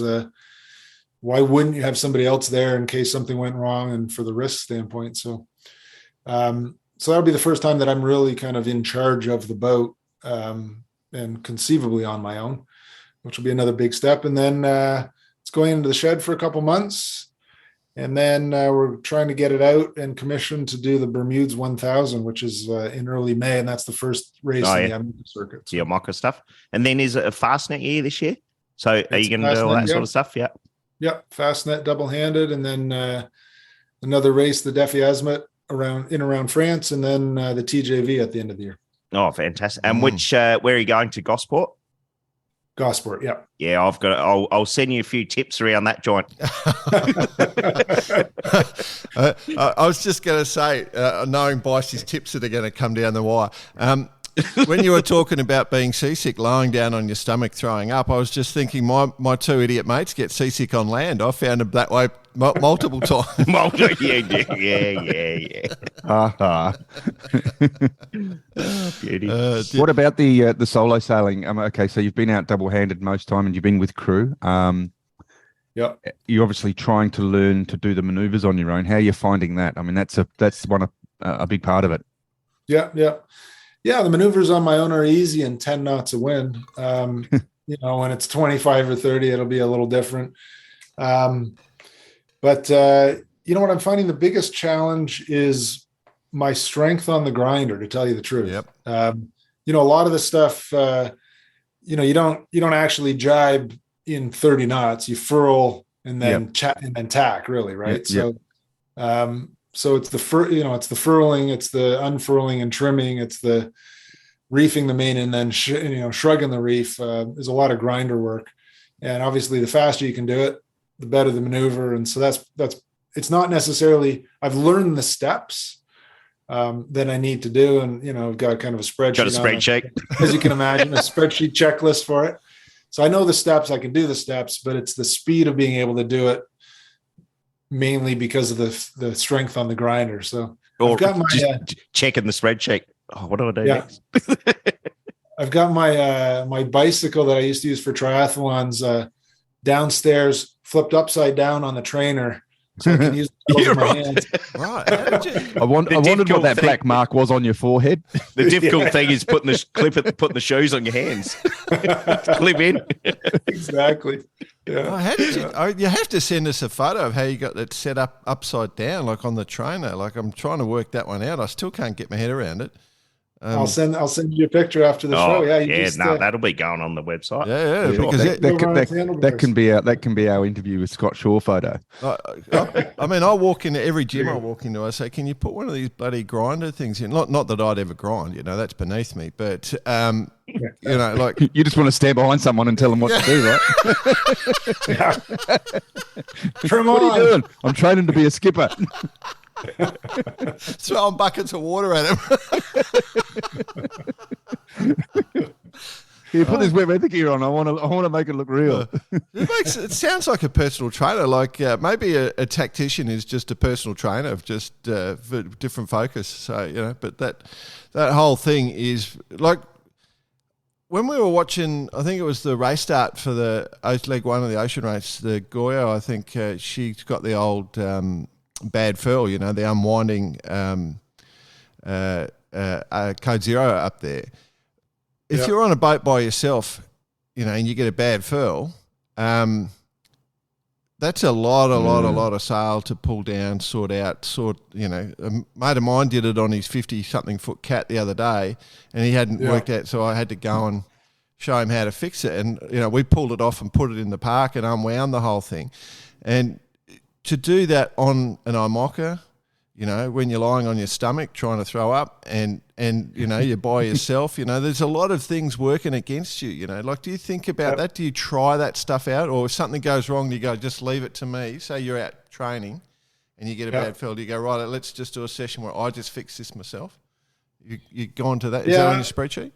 Speaker 6: why wouldn't you have somebody else there in case something went wrong and for the risk standpoint? So that'll be the first time that I'm really kind of in charge of the boat, and conceivably on my own, which will be another big step. And then it's going into the shed for a couple months. And then we're trying to get it out and commissioned to do the Bermudes 1000, which is in early May. And that's the first race in the IMOCA circuit.
Speaker 4: So. The IMOCA stuff. And then is it a Fastnet year this year? So are you going to do all that sort of stuff? Yeah.
Speaker 6: Yeah. Fastnet double-handed. And then another race, the Defi Azimuth around France, and then the TJV at the end of the year.
Speaker 4: Oh, fantastic! And which where are you going to? Gosport.
Speaker 6: Gosport, yeah.
Speaker 4: Yeah, I'll send you a few tips around that joint.
Speaker 1: I was just going to say, knowing Bicey's tips that are going to come down the wire. When you were talking about being seasick, lying down on your stomach, throwing up, I was just thinking my two idiot mates get seasick on land. I found them that way multiple times.
Speaker 4: Yeah. Beauty.
Speaker 3: What about the solo sailing? Okay, so you've been out double-handed most time, and you've been with crew.
Speaker 6: Yeah,
Speaker 3: you're obviously trying to learn to do the maneuvers on your own. How are you finding that? I mean, that's a big part of it.
Speaker 6: Yeah. The maneuvers on my own are easy and 10 knots of wind. When it's 25 or 30, it'll be a little different. But what I'm finding the biggest challenge is my strength on the grinder, to tell you the truth.
Speaker 1: Yep.
Speaker 6: A lot of the stuff, you don't actually jibe in 30 knots. You furl and then and then tack, really, right?
Speaker 3: Yep.
Speaker 6: So it's the furling, it's the unfurling and trimming, it's the reefing the main, and then shrugging the reef. There's a lot of grinder work, and obviously the faster you can do it, the better the maneuver. And so that's it's not necessarily, I've learned the steps that I need to do, and I've got kind of a spreadsheet.
Speaker 4: Got a spreadsheet,
Speaker 6: as you can imagine, a spreadsheet checklist for it. So I know the steps, I can do the steps, but it's the speed of being able to do it, mainly because of the strength on the grinder. So I've got my
Speaker 4: checking the spreadsheet. Oh, what do I do next?
Speaker 6: I've got my bicycle that I used to use for triathlons downstairs, flipped upside down on the trainer, so I can use my hands.
Speaker 1: Right.
Speaker 3: I wondered what that black mark was on your forehead.
Speaker 4: The difficult thing is putting the shoes on your hands. Clip in.
Speaker 6: Exactly. Yeah.
Speaker 1: You have to send us a photo of how you got that set up upside down, like on the trainer. Like, I'm trying to work that one out. I still can't get my head around it.
Speaker 6: I'll send you a picture after the show. Yeah,
Speaker 4: that'll be going on the website.
Speaker 1: Yeah,
Speaker 3: sure.
Speaker 1: Because
Speaker 3: that can be our interview with Scott Shawyer photo.
Speaker 1: I walk into every gym I walk into. I say, "Can you put one of these bloody grinder things in?" Not that I'd ever grind, that's beneath me. But like
Speaker 3: you just want to stand behind someone and tell them what to do, right? What are you doing? I'm training to be a skipper.
Speaker 1: Throwing buckets of water at him.
Speaker 3: Here, put this wet weather gear on. I want to make it look real.
Speaker 1: It sounds like a personal trainer. Like maybe a tactician is just a personal trainer of just for different focus. So but that whole thing is like when we were watching. I think it was the race start for the Leg 1 of the Ocean Race. The Goyo, I think she's got the old. Bad furl, the unwinding Code Zero up there. If you're on a boat by yourself, and you get a bad furl, that's a lot of sail to pull down, sort out. A mate of mine did it on his 50-something foot cat the other day, and he hadn't worked out, so I had to go and show him how to fix it. And we pulled it off and put it in the park and unwound the whole thing, and to do that on an IMOCA, when you're lying on your stomach trying to throw up and you're by yourself, there's a lot of things working against you, Like, do you think about that? Do you try that stuff out? Or if something goes wrong, do you go, just leave it to me? Say you're out training and you get a bad feel, do you go, right, let's just do a session where I just fix this myself? You go on to that? Is that on your spreadsheet?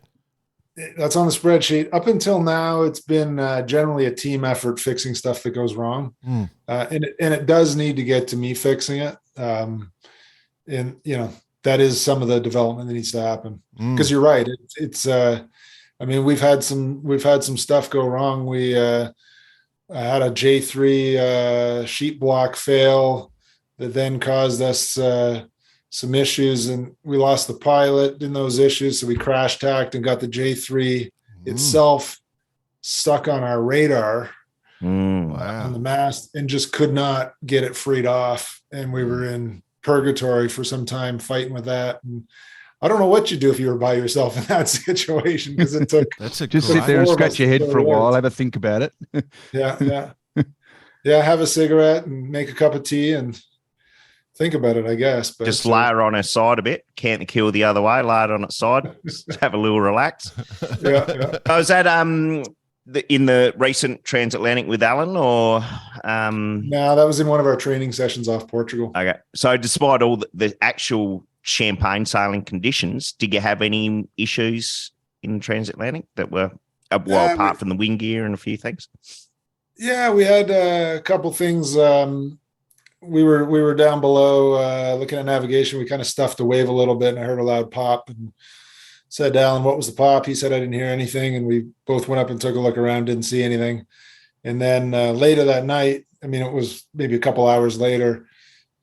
Speaker 6: That's on the spreadsheet. Up until now, it's been generally a team effort fixing stuff that goes wrong. And it does need to get to me fixing it. That is some of the development that needs to happen, because you're right. It's we've had some stuff go wrong. We had a J3 sheet block fail that then caused us some issues, and we lost the pilot in those issues. So we crash tacked and got the J3 itself stuck on our radar on the mast, and just could not get it freed off. And we were in purgatory for some time fighting with that. And I don't know what you do if you were by yourself in that situation, because it took
Speaker 3: just sit there and scratch your head for a while, have a think about it.
Speaker 6: Yeah. Have a cigarette and make a cup of tea and think about it, I guess. But
Speaker 4: just layer on her side a bit, can't kill the other way, lay it on its side, just have a little relax.
Speaker 6: Yeah.
Speaker 4: Was that in the recent transatlantic with Alan, or
Speaker 6: no, that was in one of our training sessions off Portugal.
Speaker 4: Okay. So despite all the actual champagne sailing conditions, did you have any issues in the transatlantic that were apart from the wind gear and a few things?
Speaker 6: Yeah, we had a couple things. We were down below looking at navigation. We kind of stuffed the wave a little bit, and I heard a loud pop and said to Alan, "What was the pop?" He said, "I didn't hear anything." And we both went up and took a look around, didn't see anything. And then later that night, I mean, it was maybe a couple hours later,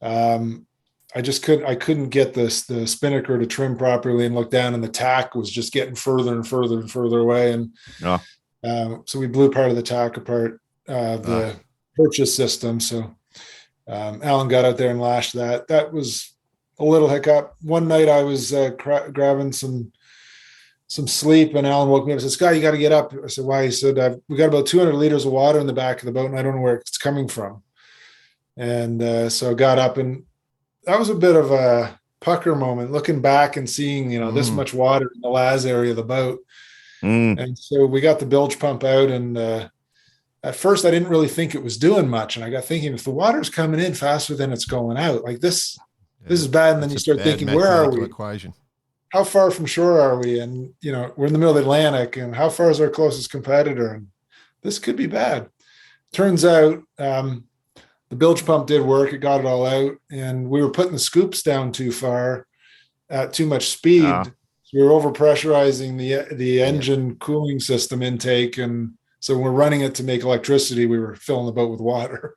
Speaker 6: I couldn't get the spinnaker to trim properly and look down, and the tack was just getting further and further and further away. And so we blew part of the tack apart, the purchase system. So Alan got out there and lashed that. That was a little hiccup. One night I was grabbing some sleep, and Alan woke me up and said, "Scott, you got to get up." I said, "Why?" He said, "We got about 200 liters of water in the back of the boat, and I don't know where it's coming from." And so I got up, and that was a bit of a pucker moment, looking back and seeing, this much water in the Laz area of the boat. And so we got the bilge pump out, and at first I didn't really think it was doing much. And I got thinking, if the water's coming in faster than it's going out, like this is bad. And then you start thinking, where are we?
Speaker 1: Equation.
Speaker 6: How far from shore are we? And, we're in the middle of the Atlantic, and how far is our closest competitor? And this could be bad. Turns out the bilge pump did work. It got it all out, and we were putting the scoops down too far at too much speed. So we were overpressurizing the engine cooling system intake. And so when we're running it to make electricity, we were filling the boat with water.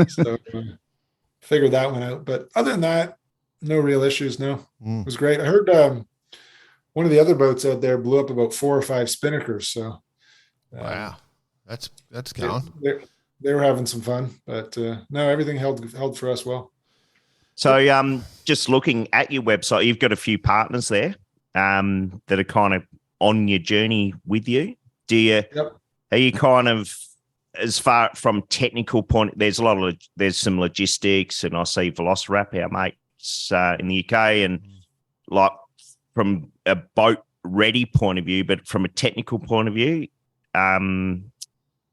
Speaker 6: So figured that one out. But other than that, no real issues. No, it was great. I heard one of the other boats out there blew up about 4 or 5 spinnakers. So
Speaker 1: wow, that's going.
Speaker 6: They were having some fun, but no, everything held for us well.
Speaker 4: So just looking at your website, you've got a few partners there that are kind of on your journey with you. Are you kind of, as far from technical point, there's some logistics, and I see Velociraptor, our mates in the UK, and like from a boat ready point of view, but from a technical point of view,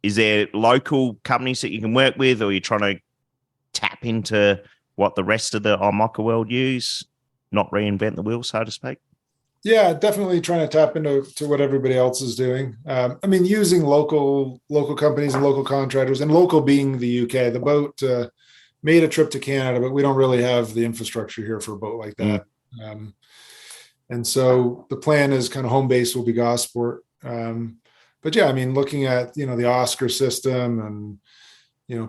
Speaker 4: is there local companies that you can work with, or you're trying to tap into what the rest of the IMOCA world use, not reinvent the wheel, so to speak?
Speaker 6: Yeah, definitely trying to tap into what everybody else is doing. I mean, using local companies and local contractors, and local being the UK. The boat made a trip to Canada, but we don't really have the infrastructure here for a boat like that. And so the plan is kind of home base will be Gosport. But yeah, I mean, looking at, the Oscar system and,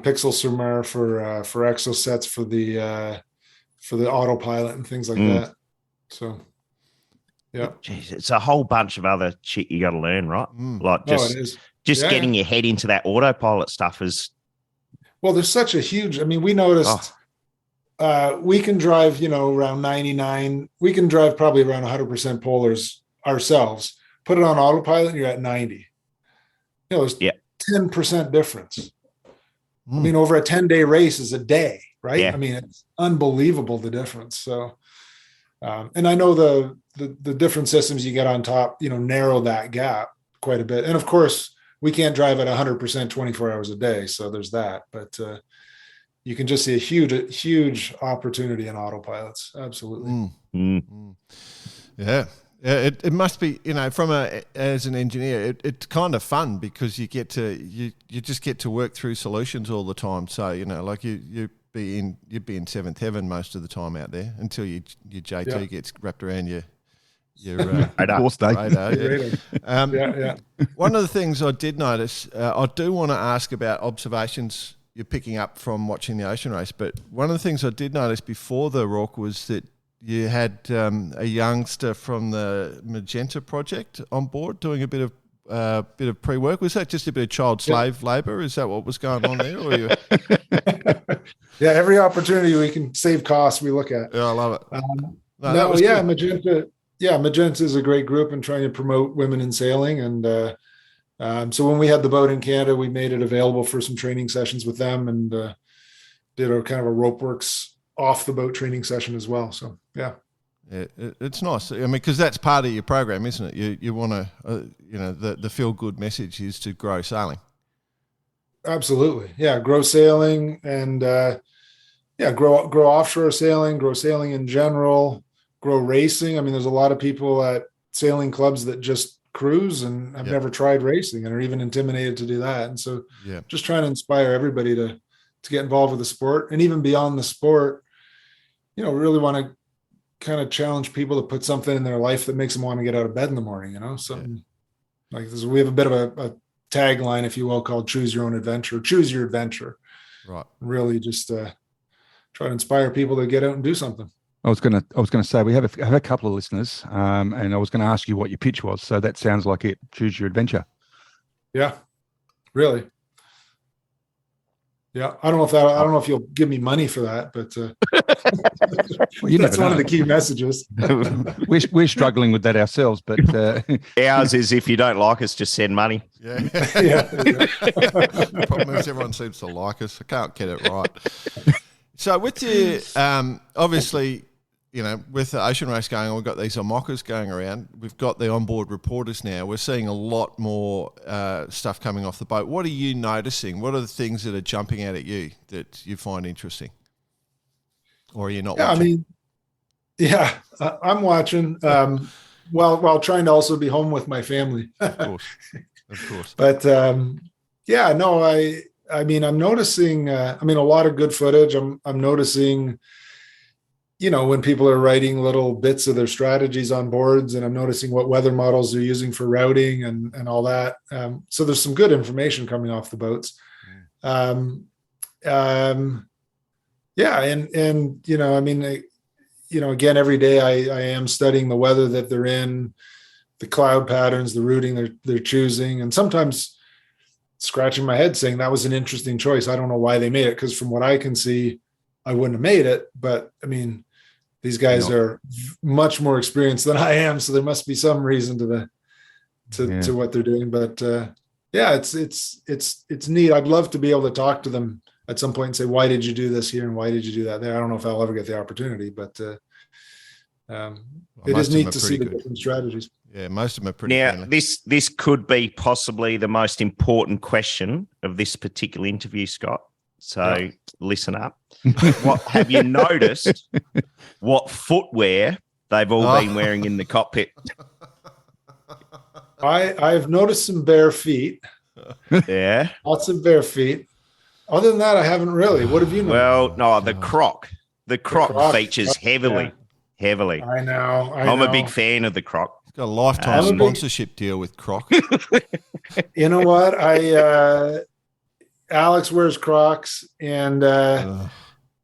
Speaker 6: Pixel Surmar for exosets for the autopilot and things like that. So, yeah.
Speaker 4: Jeez, it's a whole bunch of other shit you got to learn, right? Like just getting your head into that autopilot stuff is.
Speaker 6: Well, there's such a huge, I mean, we noticed we can drive, around 99, we can drive probably around 100% polars ourselves, put it on autopilot and you're at 90. There's 10% difference. I mean, over a 10-day race is a day, right? Yeah. I mean, it's unbelievable, the difference. So, and I know the different systems you get on top, narrow that gap quite a bit. And of course, we can't drive at 100% 24 hours a day. So there's that, but you can just see a huge opportunity in autopilots. Absolutely.
Speaker 1: Yeah. It must be, as an engineer, it's kind of fun because you get to you just get to work through solutions all the time. So like you'd be in seventh heaven most of the time out there until your JT gets wrapped around your radar. One of the things I did notice, I do want to ask about observations you're picking up from watching the ocean race. But one of the things I did notice before the Rourke was that you had a youngster from the Magenta project on board doing a bit of pre-work. Was that just a bit of child slave labour? Is that what was going on there? Or
Speaker 6: Yeah, every opportunity we can save costs, we look at.
Speaker 1: Yeah, I love it.
Speaker 6: Good. Magenta. Yeah, Magenta is a great group in trying to promote women in sailing. And so when we had the boat in Canada, we made it available for some training sessions with them, and did a kind of a rope works off the boat training session as well. So yeah.
Speaker 1: It's nice. I mean, because that's part of your program, isn't it? You want to, the feel good message is to grow sailing.
Speaker 6: Absolutely, yeah. Grow sailing and grow offshore sailing, grow sailing in general, grow racing. I mean, there's a lot of people at sailing clubs that just cruise and have never tried racing and are even intimidated to do that. And so, just trying to inspire everybody to get involved with the sport, and even beyond the sport, really want to kind of challenge people to put something in their life that makes them want to get out of bed in the morning, something like this. We have a bit of a tagline, if you will, called choose your own adventure, choose your adventure. Right. Really just try to inspire people to get out and do something.
Speaker 3: I was gonna say we have a couple of listeners, and I was going to ask you what your pitch was. So that sounds like it. Choose your adventure.
Speaker 6: Yeah, really. Yeah, I don't know if you'll give me money for that, but well, that's one of the key messages.
Speaker 3: we're struggling with that ourselves, but
Speaker 4: ours is if you don't like us, just send money.
Speaker 1: Yeah. The problem is everyone seems to like us. I can't get it right. So with you, obviously, with the ocean race going on, we've got these IMOCAs going around. We've got the onboard reporters now. We're seeing a lot more stuff coming off the boat. What are you noticing? What are the things that are jumping out at you that you find interesting? Or are you not watching?
Speaker 6: I'm watching while trying to also be home with my family.
Speaker 1: Of course.
Speaker 6: But I'm noticing, a lot of good footage. I'm noticing, when people are writing little bits of their strategies on boards, and I'm noticing what weather models they're using for routing and all that. So there's some good information coming off the boats. Again, every day I am studying the weather that they're in, the cloud patterns, the routing they're choosing, and sometimes scratching my head saying that was an interesting choice. I don't know why they made it, because from what I can see, I wouldn't have made it. But these guys are much more experienced than I am, so there must be some reason to what they're doing. But it's neat. I'd love to be able to talk to them at some point and say, why did you do this here and why did you do that there? I don't know if I'll ever get the opportunity, but it is neat to see the different strategies.
Speaker 1: Yeah, most of them are pretty.
Speaker 4: Now,
Speaker 1: friendly.
Speaker 4: this could be possibly the most important question of this particular interview, Scott. So listen up. What have you noticed? What footwear they've all been wearing in the cockpit?
Speaker 6: I've noticed some bare feet.
Speaker 4: Yeah,
Speaker 6: lots of bare feet. Other than that, I haven't really. What have you noticed?
Speaker 4: Well, no, the Croc features heavily. I know. I'm a big fan of the Croc.
Speaker 1: It's got a lifetime sponsorship deal with Croc.
Speaker 6: You know what? Alex wears Crocs, and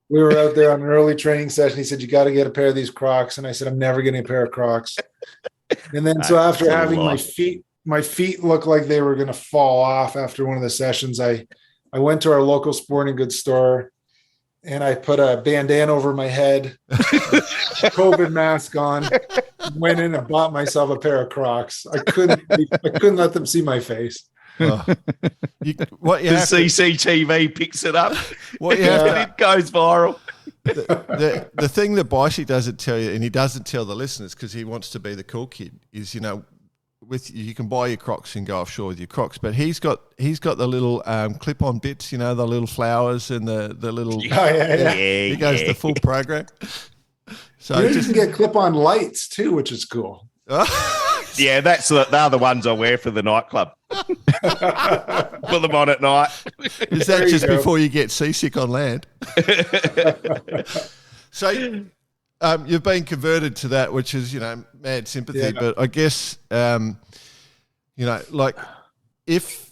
Speaker 6: we were out there on an early training session. He said, you got to get a pair of these Crocs. And I said, I'm never getting a pair of Crocs. And then so after having my feet look like they were going to fall off after one of the sessions, I went to our local sporting goods store and I put a bandana over my head, COVID mask on, went in and bought myself a pair of Crocs. I couldn't let them see my face.
Speaker 4: The CCTV picks it up. It goes viral.
Speaker 1: The thing that Bicey doesn't tell you, and he doesn't tell the listeners because he wants to be the cool kid, is you can buy your Crocs and go offshore with your Crocs, but he's got the little clip-on bits, the little flowers and the little. He goes the full program. So
Speaker 6: you can get clip-on lights too, which is cool.
Speaker 4: Yeah, they're the ones I wear for the nightclub. Put them on at night.
Speaker 1: Is that just before you get seasick on land? So you've been converted to that, which is, mad sympathy. Yeah. But I guess, like if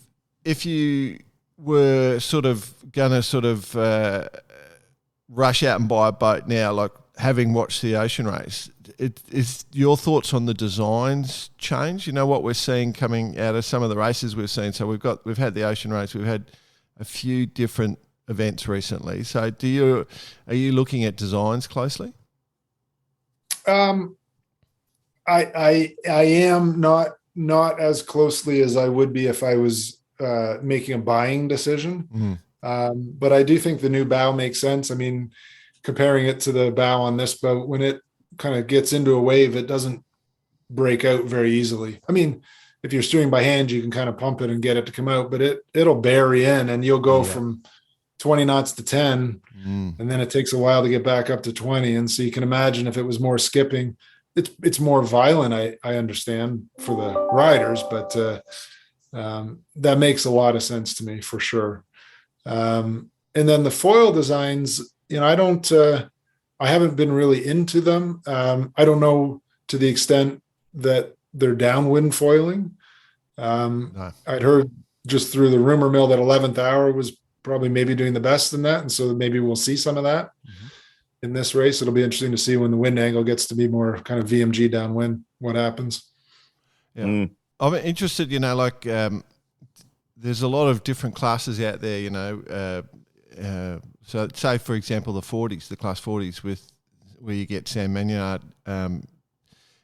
Speaker 1: you were sort of going to rush out and buy a boat now, like having watched the ocean race, is your thoughts on the designs change? What we're seeing coming out of some of the races we've seen. So we've had the ocean race, we've had a few different events recently. So are you looking at designs closely?
Speaker 6: I am not as closely as I would be if I was making a buying decision. But I do think the new bow makes sense. comparing it to the bow on this boat, when it kind of gets into a wave, it doesn't break out very easily. I mean, if you're steering by hand, you can kind of pump it and get it to come out, but it'll bury in, and you'll go from 20 knots to 10, and then it takes a while to get back up to 20. And so you can imagine if it was more skipping, it's more violent. I understand for the riders, but that makes a lot of sense to me for sure. And then the foil designs, I haven't been really into them. I don't know to the extent that they're downwind foiling. No. I'd heard just through the rumor mill that 11th Hour was probably maybe doing the best in that. And so maybe we'll see some of that in this race. It'll be interesting to see when the wind angle gets to be more kind of VMG downwind, what happens.
Speaker 1: Yeah. I'm interested, there's a lot of different classes out there, so say, for example, the 40s, the class 40s where you get Sam Magnard,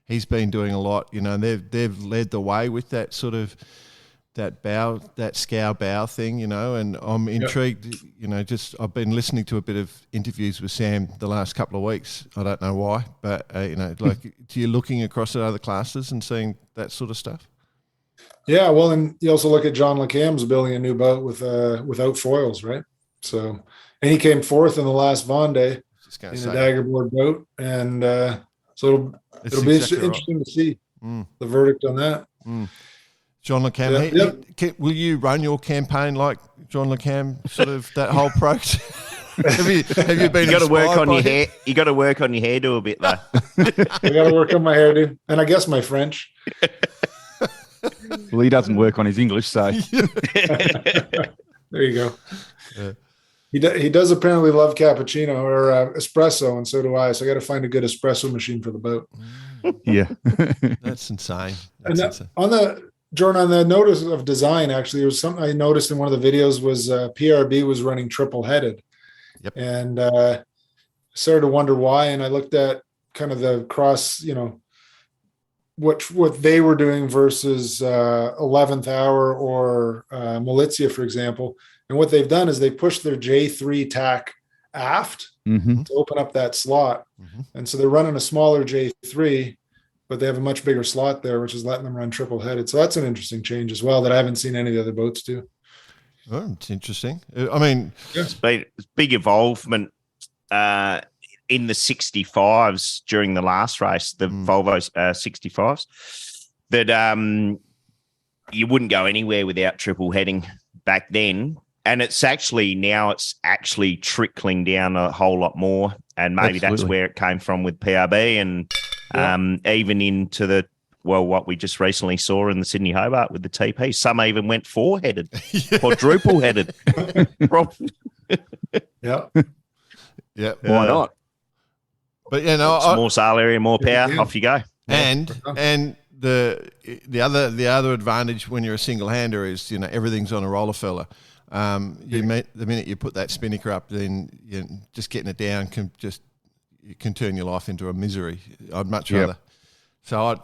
Speaker 1: he's been doing a lot, they've led the way with that sort of that scow bow thing, and I'm intrigued, I've been listening to a bit of interviews with Sam the last couple of weeks. I don't know why, but, do you looking across at other classes and seeing that sort of stuff?
Speaker 6: Yeah, well, and you also look at John LeCam's building a new boat without foils, right? So, and he came fourth in the last Vendée in a daggerboard boat, and so it'll be interesting to see the verdict on that.
Speaker 1: John LeCam, will you run your campaign like John LeCam? Sort of that whole approach. have you been?
Speaker 4: You got to work on your hair. You got to work on your hairdo a bit, though.
Speaker 6: I got to work on my hairdo, and I guess my French.
Speaker 3: Well, he doesn't work on his English, so
Speaker 6: there you go. Yeah. He does apparently love cappuccino or espresso, and so do I. So I got to find a good espresso machine for the boat.
Speaker 3: Yeah,
Speaker 1: that's insane.
Speaker 6: On the notice of design, actually, there was something I noticed in one of the videos was PRB was running triple headed, and started to wonder why. And I looked at kind of the cross, what they were doing versus 11th Hour or Militia, for example. And what they've done is they pushed their J3 tack aft to open up that slot. And so they're running a smaller J3, but they have a much bigger slot there, which is letting them run triple headed. So that's an interesting change as well that I haven't seen any of the other boats do.
Speaker 1: Oh, it's interesting. I mean,
Speaker 4: it's big involvement in the 65s during the last race, the Volvo 65s, that you wouldn't go anywhere without triple heading back then. And it's actually trickling down a whole lot more. And maybe that's where it came from with PRB and even into what we just recently saw in the Sydney Hobart with the TP. Some even went four-headed, quadruple-headed.
Speaker 6: Yeah.
Speaker 4: Why not?
Speaker 1: But
Speaker 4: more sail area, more power. Off you go.
Speaker 1: And the other advantage when you're a single hander is everything's on a roller furler. The minute you put that spinnaker up, then just getting it down can turn your life into a misery. I'd much rather. So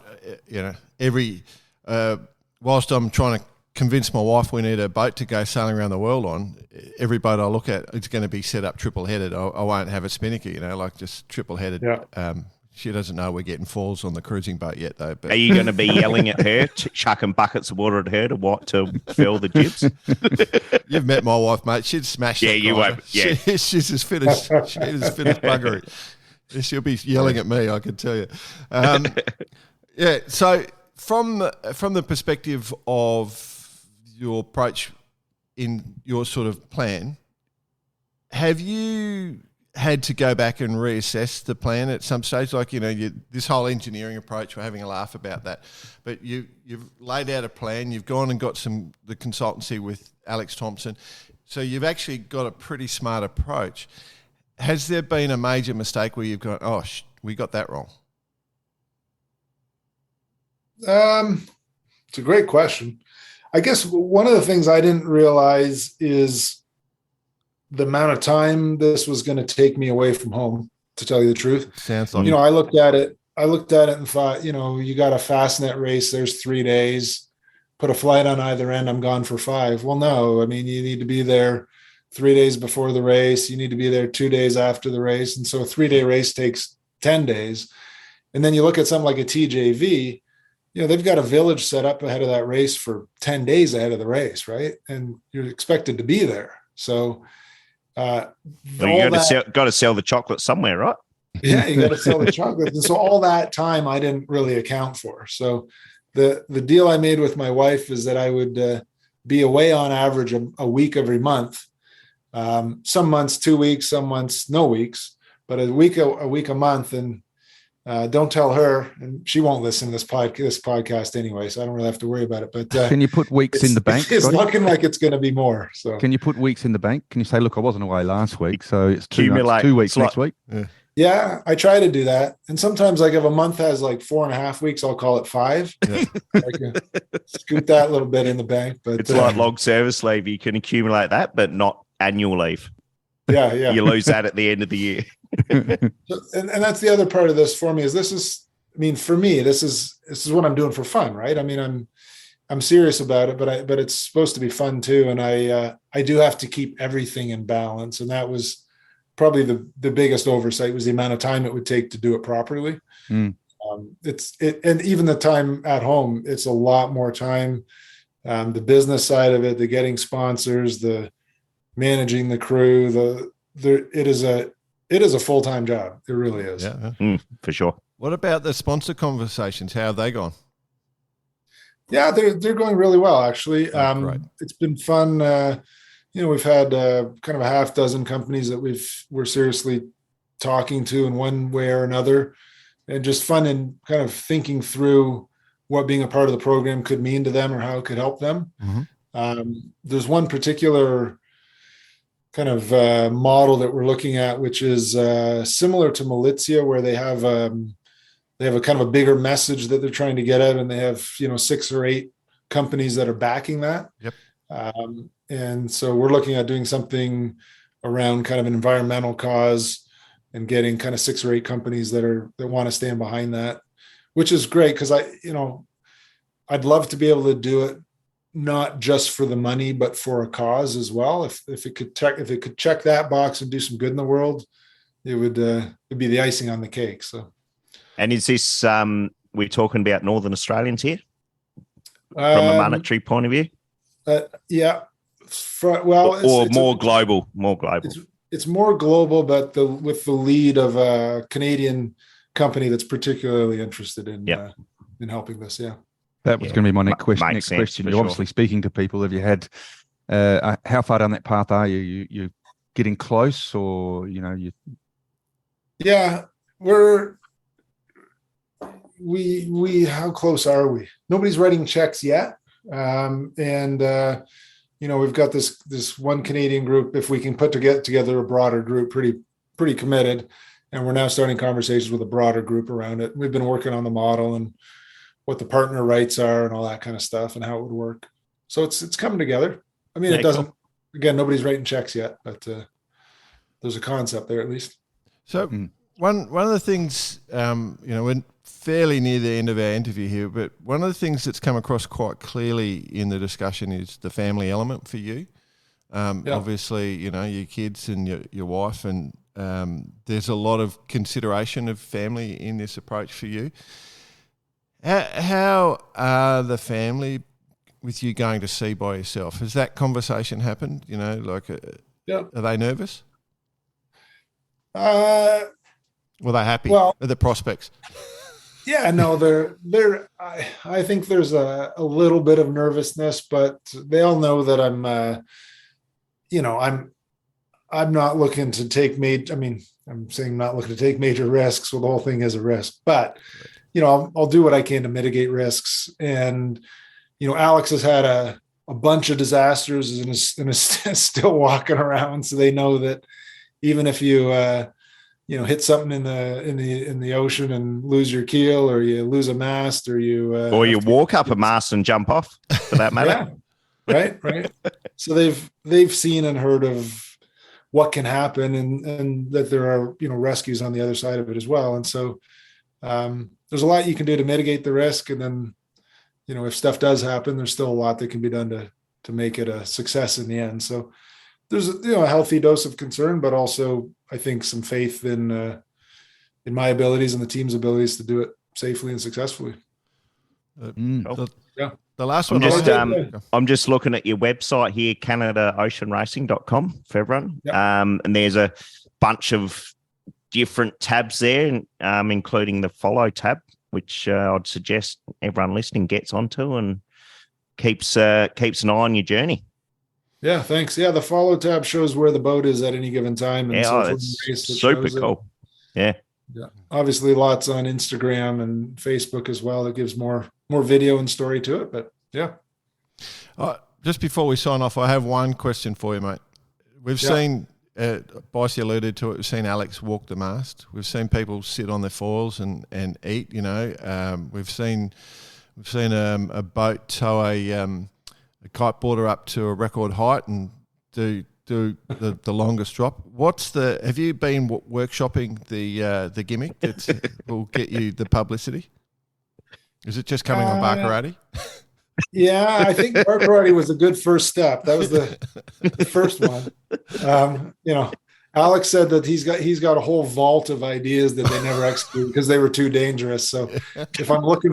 Speaker 1: whilst I'm trying to convince my wife we need a boat to go sailing around the world on, every boat I look at, it's going to be set up triple-headed. I won't have a spinnaker, just triple-headed. Yeah. She doesn't know we're getting falls on the cruising boat yet, though. But.
Speaker 4: Are you going to be yelling at her, chucking buckets of watter at her to fill the jibs?
Speaker 1: You've met my wife, mate. She'd smash. Yeah,
Speaker 4: you won't. Yeah,
Speaker 1: she's as fit as buggery. She'll be yelling at me, I can tell you. So from the perspective of your approach in your sort of plan, have you had to go back and reassess the plan at some stage? Like, this whole engineering approach, we're having a laugh about that, but you've laid out a plan, you've gone and got the consultancy with Alex Thompson, so you've actually got a pretty smart approach. Has there been a major mistake where you've gone, we got that wrong?
Speaker 6: It's a great question. I guess one of the things I didn't realize is the amount of time this was going to take me away from home, to tell you the truth.
Speaker 1: Sounds like
Speaker 6: I looked at it and thought, you got a Fastnet race, there's 3 days, put a flight on either end, I'm gone for 5. Well, no, I mean, you need to be there 3 days before the race. You need to be there 2 days after the race. And so a 3-day race takes 10 days. And then you look at something like a TJV, they've got a village set up ahead of that race for 10 days ahead of the race, right? And you're expected to be there. So
Speaker 4: well, you got to sell the chocolate somewhere, right?
Speaker 6: Yeah, you got to sell the chocolate. And so all that time I didn't really account for. So the deal I made with my wife is that I would be away on average a week every month. Some months 2 weeks, some months no weeks, but a week a month. And don't tell her, and she won't listen to this podcast anyway, so I don't really have to worry about it. But
Speaker 3: can you put weeks in the bank?
Speaker 6: It's looking like it's going to be more. So
Speaker 3: can you put weeks in the bank? Can you say, look, I wasn't away last week, so it's 2 weeks next week?
Speaker 6: Yeah, I try to do that. And sometimes, like if a month has like 4.5 weeks, I'll call it 5. Yeah. I can scoot that little bit in the bank. But
Speaker 4: it's like log service leave. You can accumulate that, but not annual leave.
Speaker 6: Yeah.
Speaker 4: You lose that at the end of the year.
Speaker 6: and that's the other part of this for me for me, this is what I'm doing for fun, right? I mean, I'm serious about it, but it's supposed to be fun too. And I do have to keep everything in balance. And that was probably the biggest oversight, was the amount of time it would take to do it properly. And even the time at home, it's a lot more time. The business side of it, the getting sponsors, the managing the crew, it is a full-time job. It really is.
Speaker 1: Yeah.
Speaker 4: For sure.
Speaker 1: What about the sponsor conversations? How have they gone?
Speaker 6: Yeah, they're going really well, actually.
Speaker 1: Right.
Speaker 6: It's been fun. We've had kind of a half dozen companies that we're seriously talking to in one way or another, and just fun and kind of thinking through what being a part of the program could mean to them or how it could help them. Mm-hmm. There's one particular kind of model that we're looking at, which is similar to Militia, where they have a kind of a bigger message that they're trying to get at, and they have 6 or 8 companies that are backing that.
Speaker 1: Yep.
Speaker 6: And so we're looking at doing something around kind of an environmental cause and getting kind of 6 or 8 companies that want to stand behind that, which is great, because I'd love to be able to do it not just for the money, but for a cause as well. If it could check that box and do some good in the world, it'd be the icing on the cake. So,
Speaker 4: and is this we're talking about Northern Australians here from a monetary point of view?
Speaker 6: Yeah.
Speaker 4: More global.
Speaker 6: It's more global, but with the lead of a Canadian company that's particularly interested in helping this. Yeah.
Speaker 3: That was going to be my next question. You're obviously speaking to people. Have you had, how far down that path are you? You getting close, or, you?
Speaker 6: Yeah, we how close are we? Nobody's writing checks yet. We've got this one Canadian group. If we can put together a broader group, pretty committed. And we're now starting conversations with a broader group around it. We've been working on the model and what the partner rights are and all that kind of stuff and how it would work. So it's coming together. I mean, it doesn't, again, nobody's writing checks yet, but there's a concept there at least.
Speaker 1: So one of the things, we're fairly near the end of our interview here, but one of the things that's come across quite clearly in the discussion is the family element for you. Obviously, your kids and your wife, and there's a lot of consideration of family in this approach for you. How are the family with you going to sea by yourself? Has that conversation happened? Are they nervous?
Speaker 6: Were
Speaker 1: they happy? Well, the prospects.
Speaker 6: Yeah, no, I think there's a little bit of nervousness, but they all know that I'm not looking to take I'm saying not looking to take major risks. Well, the whole thing is a risk, but I'll do what I can to mitigate risks. And, Alex has had a bunch of disasters and is still walking around. So they know that even if you, hit something in the ocean and lose your keel, or you lose a mast, or you
Speaker 4: walk up a mast and jump off, for that matter.
Speaker 6: Yeah. Right. So they've seen and heard of what can happen, and that there are, rescues on the other side of it as well. And so, there's a lot you can do to mitigate the risk. And then, if stuff does happen, there's still a lot that can be done to make it a success in the end. So there's a healthy dose of concern, but also I think some faith in my abilities and the team's abilities to do it safely and successfully.
Speaker 1: The last one.
Speaker 4: I'm just looking at your website here, CanadaOceanRacing.com for everyone.
Speaker 6: Yep.
Speaker 4: And there's a bunch of different tabs there, including the follow tab, which I'd suggest everyone listening gets onto and keeps an eye on your journey.
Speaker 6: Yeah, thanks. Yeah, the follow tab shows where the boat is at any given time. And
Speaker 4: it's super cool. Yeah.
Speaker 6: Obviously, lots on Instagram and Facebook as well. That gives more video and story to it. But yeah.
Speaker 1: Just before we sign off, I have one question for you, mate. We've seen, Bicey alluded to it, we've seen Alex walk the mast. We've seen people sit on their foils and eat, We've seen a boat tow a kiteboarder up to a record height and do the longest drop. Have you been workshopping the gimmick that will get you the publicity? Is it just coming on Barkarati?
Speaker 6: Yeah, I think Barkarati was a good first step. That was the first one. Alex said that he's got a whole vault of ideas that they never executed because they were too dangerous. So if I'm looking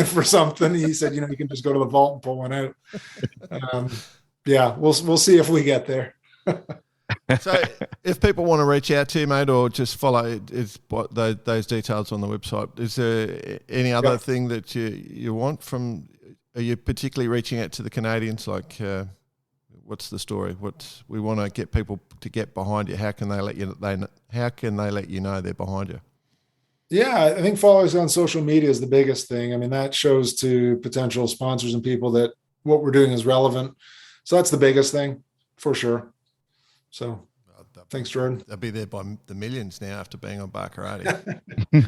Speaker 6: for something, he said, you can just go to the vault and pull one out. We'll see if we get there.
Speaker 1: So if people want to reach out to you, mate, or just follow those details on the website, is there any other thing that you want from? Are you particularly reaching out to the Canadians? Like, what's the story? We want to get people to get behind you. How can they let you know they're behind you?
Speaker 6: Yeah, I think follow us on social media is the biggest thing. I mean, that shows to potential sponsors and people that what we're doing is relevant. So that's the biggest thing for sure. So thanks, Jordan.
Speaker 1: They'll be there by the millions now after being on Barkarati.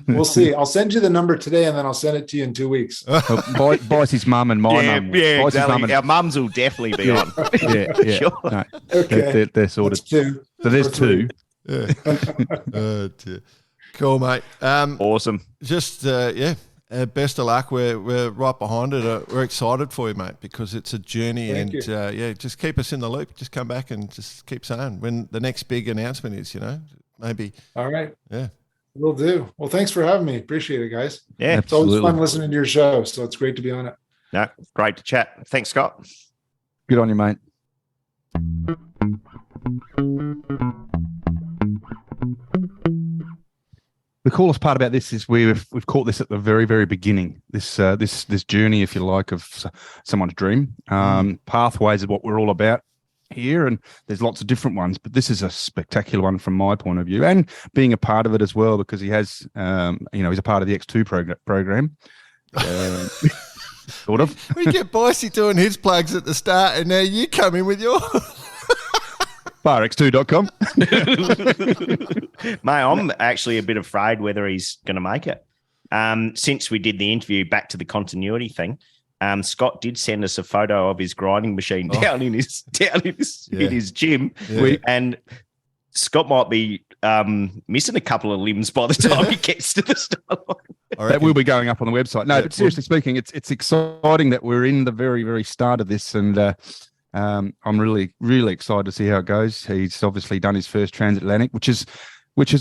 Speaker 6: We'll see. I'll send you the number today and then I'll send it to you in 2 weeks.
Speaker 3: Bicey's mum and my mum.
Speaker 4: Yeah, exactly. Our mums will definitely be on.
Speaker 3: Yeah. Sure. No,
Speaker 6: okay.
Speaker 3: They're sorted.
Speaker 6: That's two.
Speaker 3: So there's two.
Speaker 1: Yeah. Cool, mate.
Speaker 4: Awesome.
Speaker 1: Just, best of luck. We're right behind it. We're excited for you, mate, because it's a journey.
Speaker 6: Thank you.
Speaker 1: Just keep us in the loop. Just come back and just keep saying when the next big announcement is, maybe.
Speaker 6: All right.
Speaker 1: Yeah.
Speaker 6: Will do. Well, thanks for having me. Appreciate it, guys.
Speaker 4: Yeah.
Speaker 6: It's always fun listening to your show, so it's great to be on it.
Speaker 4: No, great to chat. Thanks, Scott.
Speaker 3: Good on you, mate. The coolest part about this is we've caught this at the very, very beginning. This journey, if you like, of someone's dream. Pathways is what we're all about here, and there's lots of different ones, but this is a spectacular one from my point of view, and being a part of it as well because he has, he's a part of the X2 program. Sort of.
Speaker 1: We get Bicey doing his plugs at the start, and now you come in with your.
Speaker 3: barx2.com.
Speaker 4: Mate, I'm actually a bit afraid whether he's going to make it. Since we did the interview, back to the continuity thing, Scott did send us a photo of his grinding machine down in his gym, and Scott might be missing a couple of limbs by the time he gets to the start line.
Speaker 3: That will be going up on the website. No, but seriously speaking, it's exciting that we're in the very, very start of this, and I'm really, really excited to see how it goes. He's obviously done his first transatlantic, which is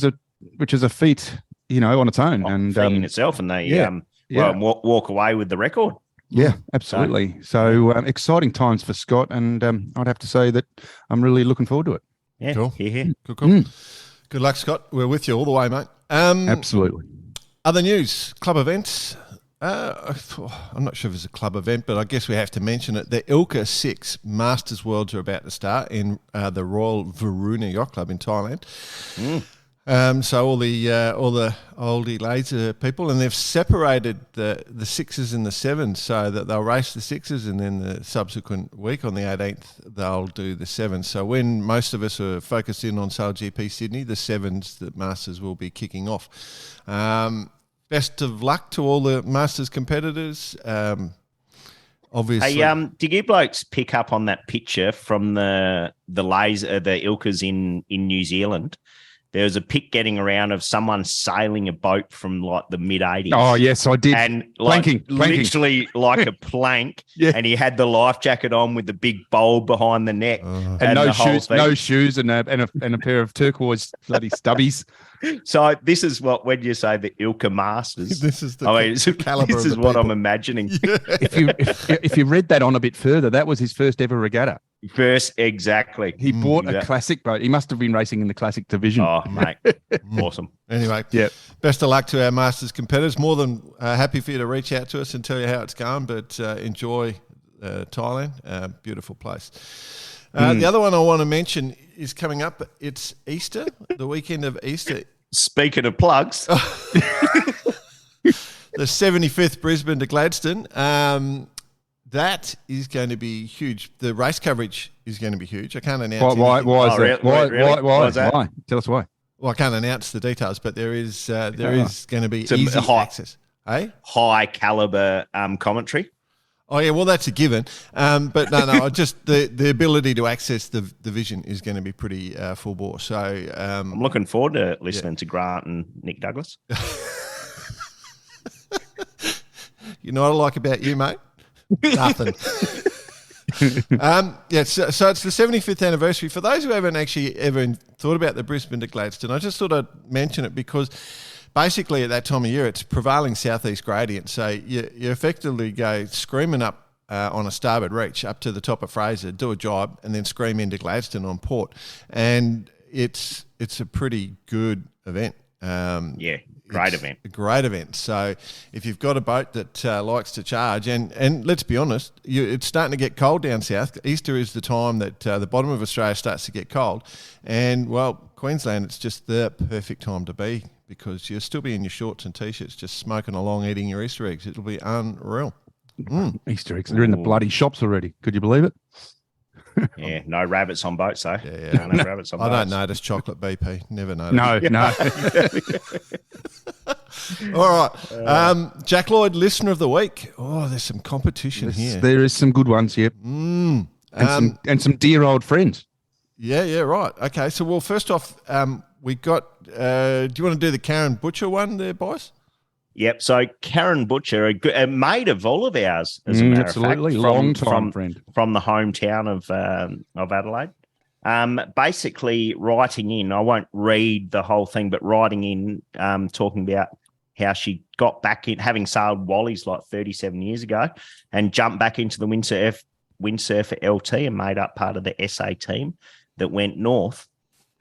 Speaker 3: a feat, on its own, and
Speaker 4: in itself, and they walk away with the record.
Speaker 3: Yeah, absolutely. So exciting times for Scott, and I'd have to say that I'm really looking forward to it.
Speaker 4: Yeah,
Speaker 1: cool.
Speaker 4: Here.
Speaker 1: Cool. Good luck, Scott. We're with you all the way, mate.
Speaker 3: Absolutely.
Speaker 1: Other news, club events. I'm not sure if it's a club event, but I guess we have to mention it. The IMOCA 6 Masters Worlds are about to start in the Royal Varuna Yacht Club in Thailand. So all the oldie laser people, and they've separated the sixes and the sevens so that they'll race the sixes, and then the subsequent week on the 18th they'll do the sevens. So when most of us are focused in on SailGP Sydney, the sevens, the Masters will be kicking off. Best of luck to all the Masters competitors. Obviously,
Speaker 4: hey, did you blokes pick up on that picture from the laser, the ILCAs in New Zealand? there was a pic getting around of someone sailing a boat from like the mid 80s.
Speaker 3: Oh, yes, I did.
Speaker 4: And like literally like a plank.
Speaker 3: Yeah.
Speaker 4: And he had the life jacket on with the big bowl behind the neck.
Speaker 3: And no shoes and a pair of turquoise bloody stubbies.
Speaker 4: So this is when you say the IMOCA Masters.
Speaker 1: This is the
Speaker 4: caliber. This is what I'm imagining.
Speaker 1: Yeah.
Speaker 3: If you read that on a bit further, that was his first ever regatta.
Speaker 4: Exactly.
Speaker 3: He bought a classic boat. He must have been racing in the classic division.
Speaker 4: Oh, mate. Awesome.
Speaker 1: Anyway, best of luck to our Masters competitors. More than happy for you to reach out to us and tell you how it's going, but enjoy Thailand. Beautiful place. The other one I want to mention is coming up. It's Easter, the weekend of Easter.
Speaker 4: Speaking of plugs.
Speaker 1: The 75th Brisbane to Gladstone. That is going to be huge. The race coverage is going to be huge. I can't announce
Speaker 3: Why is that?
Speaker 4: Really?
Speaker 3: Why is that? Why? Tell us why.
Speaker 1: Well, I can't announce the details, but there is going to be easy access.
Speaker 4: High caliber commentary.
Speaker 1: Oh yeah, well that's a given. But no, just the ability to access the vision is going to be pretty full bore. So
Speaker 4: I'm looking forward to listening to Grant and Nick Douglas.
Speaker 1: You know what I like about you, mate? Nothing. So it's the 75th anniversary. For those who haven't actually ever thought about the Brisbane to Gladstone, I just thought I'd mention it because basically at that time of year, it's prevailing southeast gradient. So you effectively go screaming up on a starboard reach up to the top of Fraser, do a job, and then scream into Gladstone on port. And it's a pretty good event.
Speaker 4: Great event.
Speaker 1: A great event. So if you've got a boat that likes to charge, and let's be honest, it's starting to get cold down south. Easter is the time that the bottom of Australia starts to get cold. And, well, Queensland, it's just the perfect time to be because you'll still be in your shorts and T-shirts just smoking along, eating your Easter eggs. It'll be unreal.
Speaker 3: Easter eggs. They're in the bloody shops already. Could you believe it?
Speaker 4: Yeah, no rabbits on boats, though.
Speaker 1: Yeah.
Speaker 4: No rabbits on boats.
Speaker 1: I don't notice chocolate BP. Never notice.
Speaker 3: No.
Speaker 1: All right. Jack Lloyd, listener of the week. Oh, there's some competition here.
Speaker 3: There is some good ones, yep. And some dear old friends.
Speaker 1: Yeah, right. Okay, so, well, first off, we got, do you want to do the Karen Butcher one there, boys?
Speaker 4: Yep. So Karen Butcher, a mate of all of ours, as a matter
Speaker 3: absolutely.
Speaker 4: of fact,
Speaker 3: Long-time friend. From
Speaker 4: the hometown of Adelaide. Basically writing in, I won't read the whole thing, but writing in, talking about how she got back in, having sailed Wally's like 37 years ago and jumped back into the windsurfer LT and made up part of the SA team that went north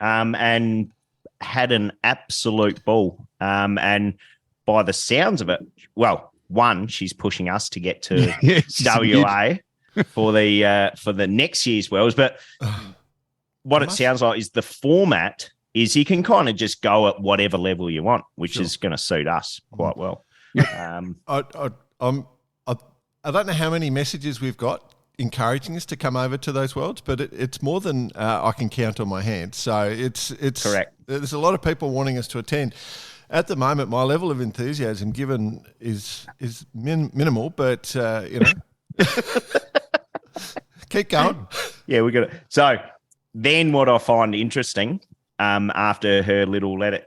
Speaker 4: and had an absolute ball. And by the sounds of it, well, one, she's pushing us to get to WA for the next year's Worlds. But what it sounds like is the format is you can kind of just go at whatever level you want, which is going to suit us quite well.
Speaker 1: I don't know how many messages we've got encouraging us to come over to those Worlds, but it's more than I can count on my hand. So it's
Speaker 4: correct.
Speaker 1: There's a lot of people wanting us to attend. At the moment, my level of enthusiasm given is minimal, but keep going.
Speaker 4: Yeah, we got it. So then, what I find interesting after her little letter,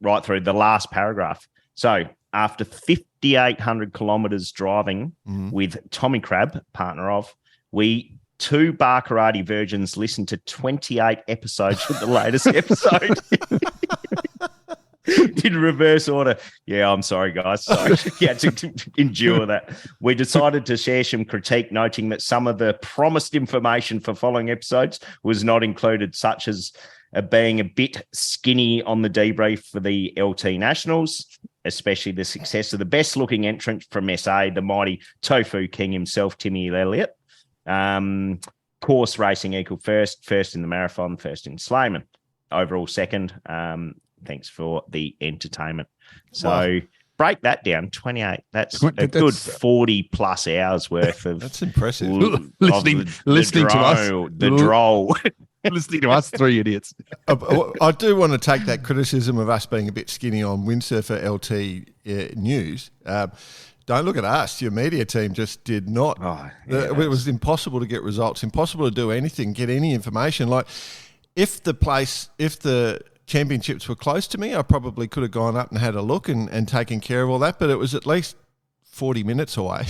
Speaker 4: right through the last paragraph. So after 5,800 kilometres driving with Tommy Crab, partner of, we two Barkarati virgins listened to 28 episodes of the latest episode. In reverse order. Yeah, I'm sorry, guys. Sorry. You had to endure that. We decided to share some critique, noting that some of the promised information for following episodes was not included, such as being a bit skinny on the debrief for the LT Nationals, especially the success of the best-looking entrant from SA, the mighty Tofu King himself, Timmy Elliott. Course racing equal first in the marathon, first in Slayman. Overall second. Thanks for the entertainment. So break that down, 28. That's a good 40 plus hours worth of.
Speaker 1: That's impressive.
Speaker 3: Listening to us.
Speaker 4: The droll.
Speaker 3: Listening to us three idiots.
Speaker 1: I do want to take that criticism of us being a bit skinny on Windsurfer LT news. Don't look at us. Your media team just did not. It was impossible to get results, impossible to do anything, get any information. Like if the championships were close to me, I probably could have gone up and had a look and taken care of all that, but it was at least 40 minutes away.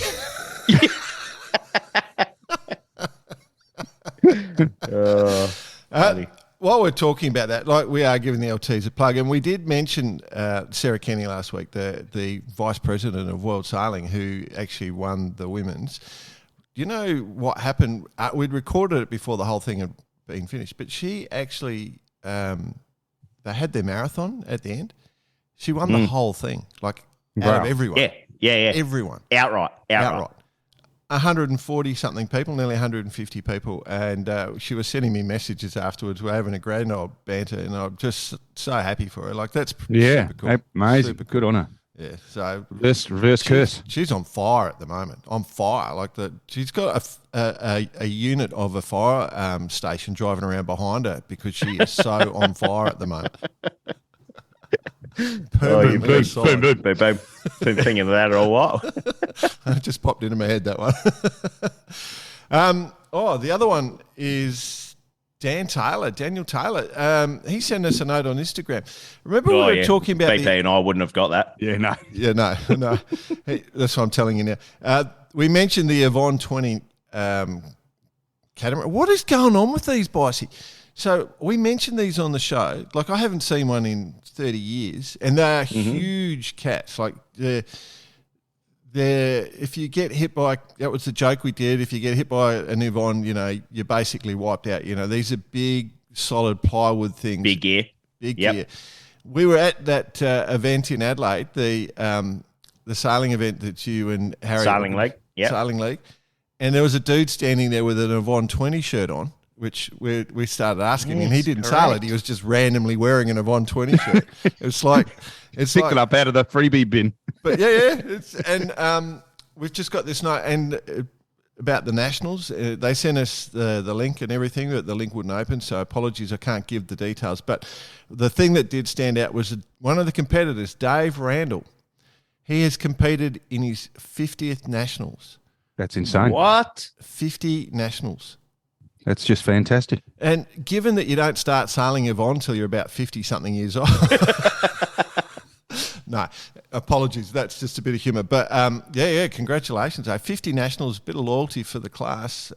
Speaker 1: While we're talking about that, like we are giving the LTs a plug, and we did mention Sarah Kenny last week, the vice president of World Sailing, who actually won the women's. You know what happened? We'd recorded it before the whole thing had been finished, but she actually, they had their marathon at the end. She won the whole thing, like out of everyone.
Speaker 4: Yeah.
Speaker 1: Everyone.
Speaker 4: Outright.
Speaker 1: 140-something people, nearly 150 people, and she was sending me messages afterwards. We're having a grand old banter, and I'm just so happy for her. Like, that's super cool.
Speaker 3: Amazing.
Speaker 1: Super cool.
Speaker 3: Good on her.
Speaker 1: Yeah, so
Speaker 3: reverse curse.
Speaker 1: She's on fire at the moment. On fire, like she's got a unit of a fire station driving around behind her because she is so on fire at the moment.
Speaker 4: Been thinking of that all while.
Speaker 1: It just popped into my head, that one. The other one is Daniel Taylor. He sent us a note on Instagram. Remember we were talking about
Speaker 4: BP and I wouldn't have got that.
Speaker 1: No. Hey, that's what I'm telling you now. We mentioned the Avon 20 catamaran. What is going on with these bikes? So we mentioned these on the show. Like, I haven't seen one in 30 years, and they're huge cats. Like, they're if you get hit by, that was the joke we did, if you get hit by an Avon, you're basically wiped out. These are big, solid plywood things.
Speaker 4: Big gear.
Speaker 1: Gear. We were at that event in Adelaide, the sailing event that you and Harry...
Speaker 4: Sailing League.
Speaker 1: Sailing League. And there was a dude standing there with an Avon 20 shirt on, which we started asking, and he didn't sail it. He was just randomly wearing an Avon 20 shirt. It's like...
Speaker 3: Pick it up out of the freebie bin.
Speaker 1: But we've just got this note and about the Nationals. They sent us the link and everything, but the link wouldn't open, so apologies, I can't give the details. But the thing that did stand out was one of the competitors, Dave Randall. He has competed in his 50th Nationals.
Speaker 3: That's insane.
Speaker 4: What?
Speaker 1: 50 Nationals.
Speaker 3: That's just fantastic. And
Speaker 1: given that you don't start sailing Avon until you're about 50-something years old... No, apologies. That's just a bit of humour. But, congratulations. 50 Nationals, a bit of loyalty for the class.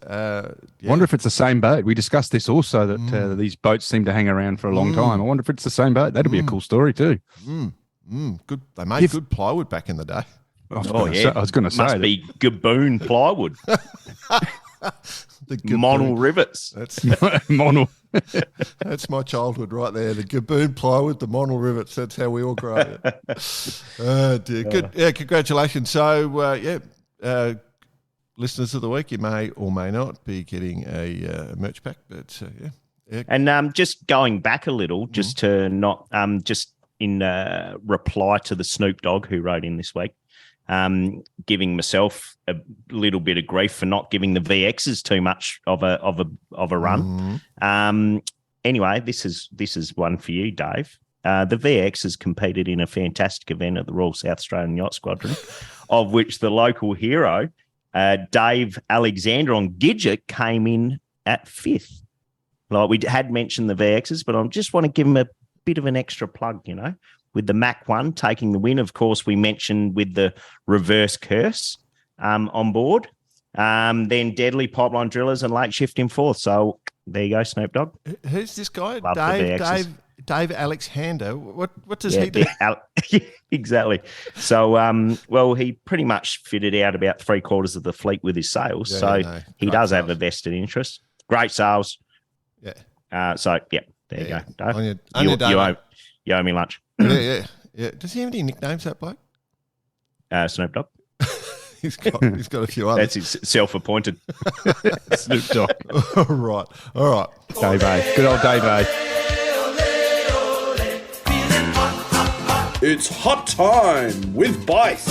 Speaker 3: Wonder if it's the same boat. We discussed this also, that these boats seem to hang around for a long time. I wonder if it's the same boat. That'd be a cool story too.
Speaker 1: Good. They made good plywood back in the day.
Speaker 3: I was going to say.
Speaker 4: Must be Gaboon plywood.
Speaker 1: The
Speaker 4: Monel rivets.
Speaker 1: That's
Speaker 3: Monel.
Speaker 1: That's my childhood right there. The Gaboon plywood, the Monel rivets. That's how we all grew up. Oh dear. Good. Yeah. Congratulations. So listeners of the week, you may or may not be getting a merch pack, but yeah.
Speaker 4: And just going back a little, just to not just in reply to the Snoop Dogg who wrote in this week. Giving myself a little bit of grief for not giving the VXs too much of a run. Anyway, this is one for you, Dave. The VXs competed in a fantastic event at the Royal South Australian Yacht Squadron, of which the local hero, Dave Alexander on Gidget, came in at 5th. Like, we had mentioned the VXs, but I just want to give him a bit of an extra plug, with the Mac 1 taking the win. Of course, we mentioned with the reverse curse on board. Then Deadly Pipeline Drillers and Late Shift in 4th. So there you go, Snoop Dogg.
Speaker 1: Who's this guy?
Speaker 4: Love
Speaker 1: Dave Alexander. What does he do?
Speaker 4: Exactly. So, he pretty much fitted out about 3/4 of the fleet with his sails. He does have a vested interest. Great sales.
Speaker 1: Yeah.
Speaker 4: There you go, Dave. You owe me lunch.
Speaker 1: Yeah. Does he have any nicknames, that bloke?
Speaker 4: Snoop Dogg.
Speaker 1: He's got a few others.
Speaker 4: That's his self-appointed.
Speaker 3: Snoop Dogg.
Speaker 1: All right.
Speaker 3: Dave A. Good old Dave A.
Speaker 7: It's hot time with Bice.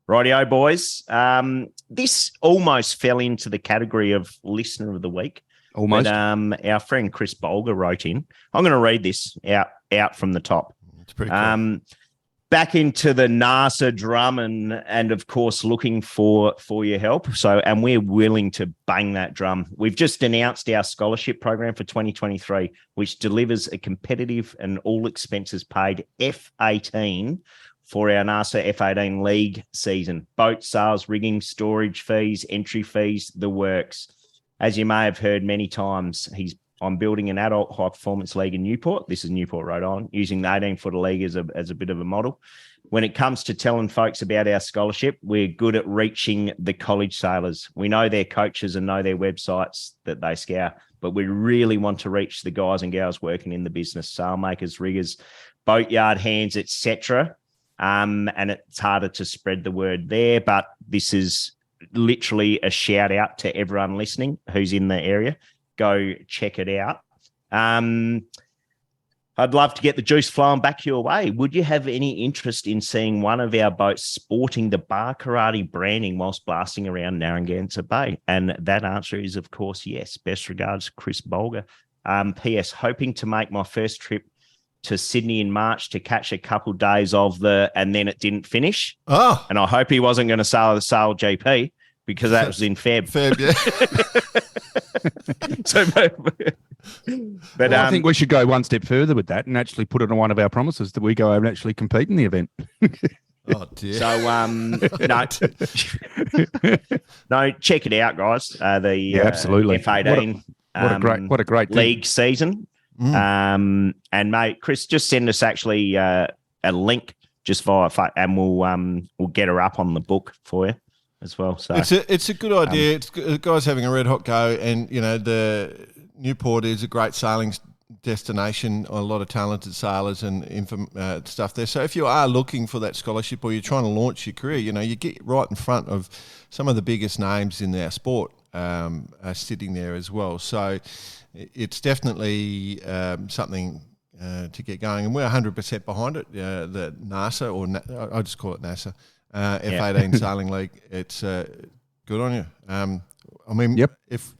Speaker 4: Rightio, boys. This almost fell into the category of Listener of the Week.
Speaker 3: Almost.
Speaker 4: But, our friend Chris Bolger wrote in. I'm going to read this out from the top.
Speaker 1: It's pretty cool.
Speaker 4: back into the NASA drum and of course looking for your help. So, and we're willing to bang that drum. We've just announced our scholarship program for 2023, which delivers a competitive and all expenses paid F18 for our NASA F18 league season. Boat sales, rigging, storage fees, entry fees, the works. As you may have heard many times, I'm building an adult high-performance league in Newport. This is Newport, Rhode Island, using the 18-footer league as a bit of a model. When it comes to telling folks about our scholarship, we're good at reaching the college sailors. We know their coaches and know their websites that they scour, but we really want to reach the guys and gals working in the business, sail makers, riggers, boatyard hands, etc. And it's harder to spread the word there, but this is literally a shout out to everyone listening who's in the area. Go check it out. I'd love to get the juice flowing back your way. Would you have any interest in seeing one of our boats sporting the Bar Karate branding whilst blasting around Narragansett Bay? And that answer is, of course, yes. Best regards, Chris Bolger. P.S. Hoping to make my first trip to Sydney in March to catch a couple days of and then it didn't finish.
Speaker 1: Oh.
Speaker 4: And I hope he wasn't going to sail the Sail GP because that was in Feb. So, but
Speaker 3: I think we should go one step further with that and actually put it on one of our promises that we go over and actually compete in the event.
Speaker 1: Oh dear.
Speaker 4: So no, check it out, guys.
Speaker 3: Absolutely.
Speaker 4: F18.
Speaker 3: What a great
Speaker 4: league season. And mate, Chris, just send us actually a link just via, and we'll get her up on the book for you as well. So
Speaker 1: it's a good idea. It's guys having a red hot go, and the Newport is a great sailing destination. A lot of talented sailors and stuff there. So if you are looking for that scholarship or you're trying to launch your career, you get right in front of some of the biggest names in our sport are sitting there as well. So it's definitely something to get going, and we're 100% behind it. The NASA, or I just call it NASA, F18 Sailing League. It's good on you.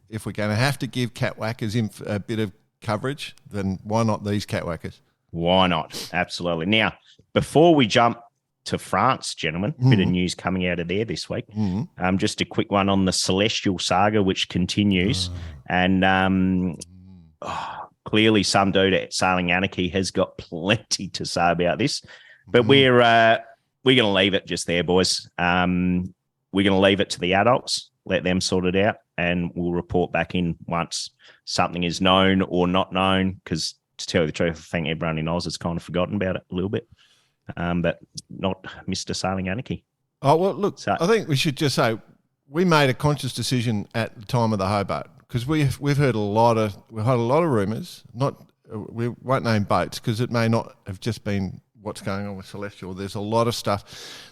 Speaker 1: If we're going to have to give catwhackers a bit of coverage, then why not these catwhackers?
Speaker 4: Why not? Absolutely. Now, before we jump to France, gentlemen, bit of news coming out of there this week. Just a quick one on the Celestial saga, which continues. And clearly some dude at Sailing Anarchy has got plenty to say about this. But we're going to leave it just there, boys. We're going to leave it to the adults, let them sort it out, and we'll report back in once something is known or not known, because to tell you the truth, I think everyone in Oz has kind of forgotten about it a little bit. But not Mr. Sailing Anarchy.
Speaker 1: Oh, well, look, so, I think we should just say we made a conscious decision at the time of the Hobart, because we've heard a lot of rumours. We won't name boats because it may not have just been what's going on with Celestial. There's a lot of stuff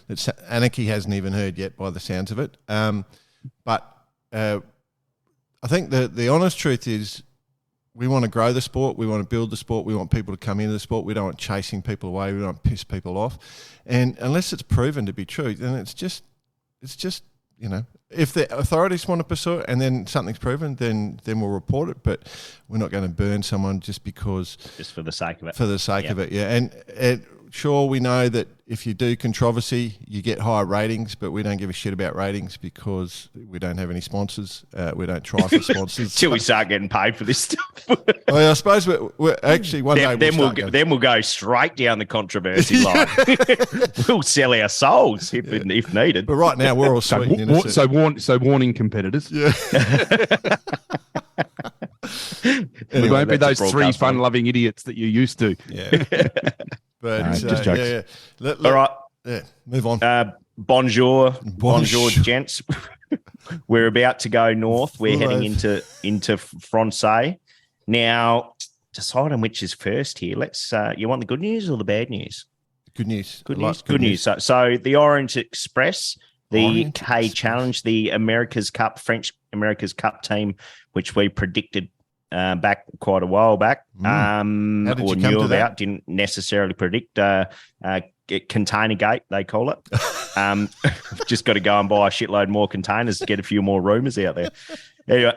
Speaker 1: that Anarchy hasn't even heard yet, by the sounds of it. But I think the honest truth is, we want to grow the sport. We want to build the sport. We want people to come into the sport. We don't want chasing people away. We don't want to piss people off. And unless it's proven to be true, then it's just if the authorities want to pursue it and then something's proven, then we'll report it. But we're not going to burn someone just for the sake of it. For the sake of it, yeah. And sure, we know that if you do controversy, you get higher ratings, but we don't give a shit about ratings because we don't have any sponsors. We don't try for sponsors.
Speaker 4: Till we start getting paid for this stuff.
Speaker 1: Well, I suppose we're actually one day
Speaker 4: then we'll go straight down the controversy line. We'll sell our souls if needed.
Speaker 1: But right now we're all sweet.
Speaker 3: So warning competitors.
Speaker 1: Yeah.
Speaker 3: We won't be those three fun-loving idiots that you used to.
Speaker 1: Yeah. But
Speaker 3: just jokes.
Speaker 4: All right.
Speaker 1: Yeah, move on.
Speaker 4: Bonjour, gents. We're about to go north. We're heading into Francais. Now, decide on which is first here. Let's. You want the good news or the bad news?
Speaker 1: Good news.
Speaker 4: Good news. So the Orange Express, the K Challenge, the French America's Cup team, which we predicted back quite a while back, or knew about, didn't necessarily predict. Container Gate, they call it. Just got to go and buy a shitload more containers to get a few more rumours out there. Anyway,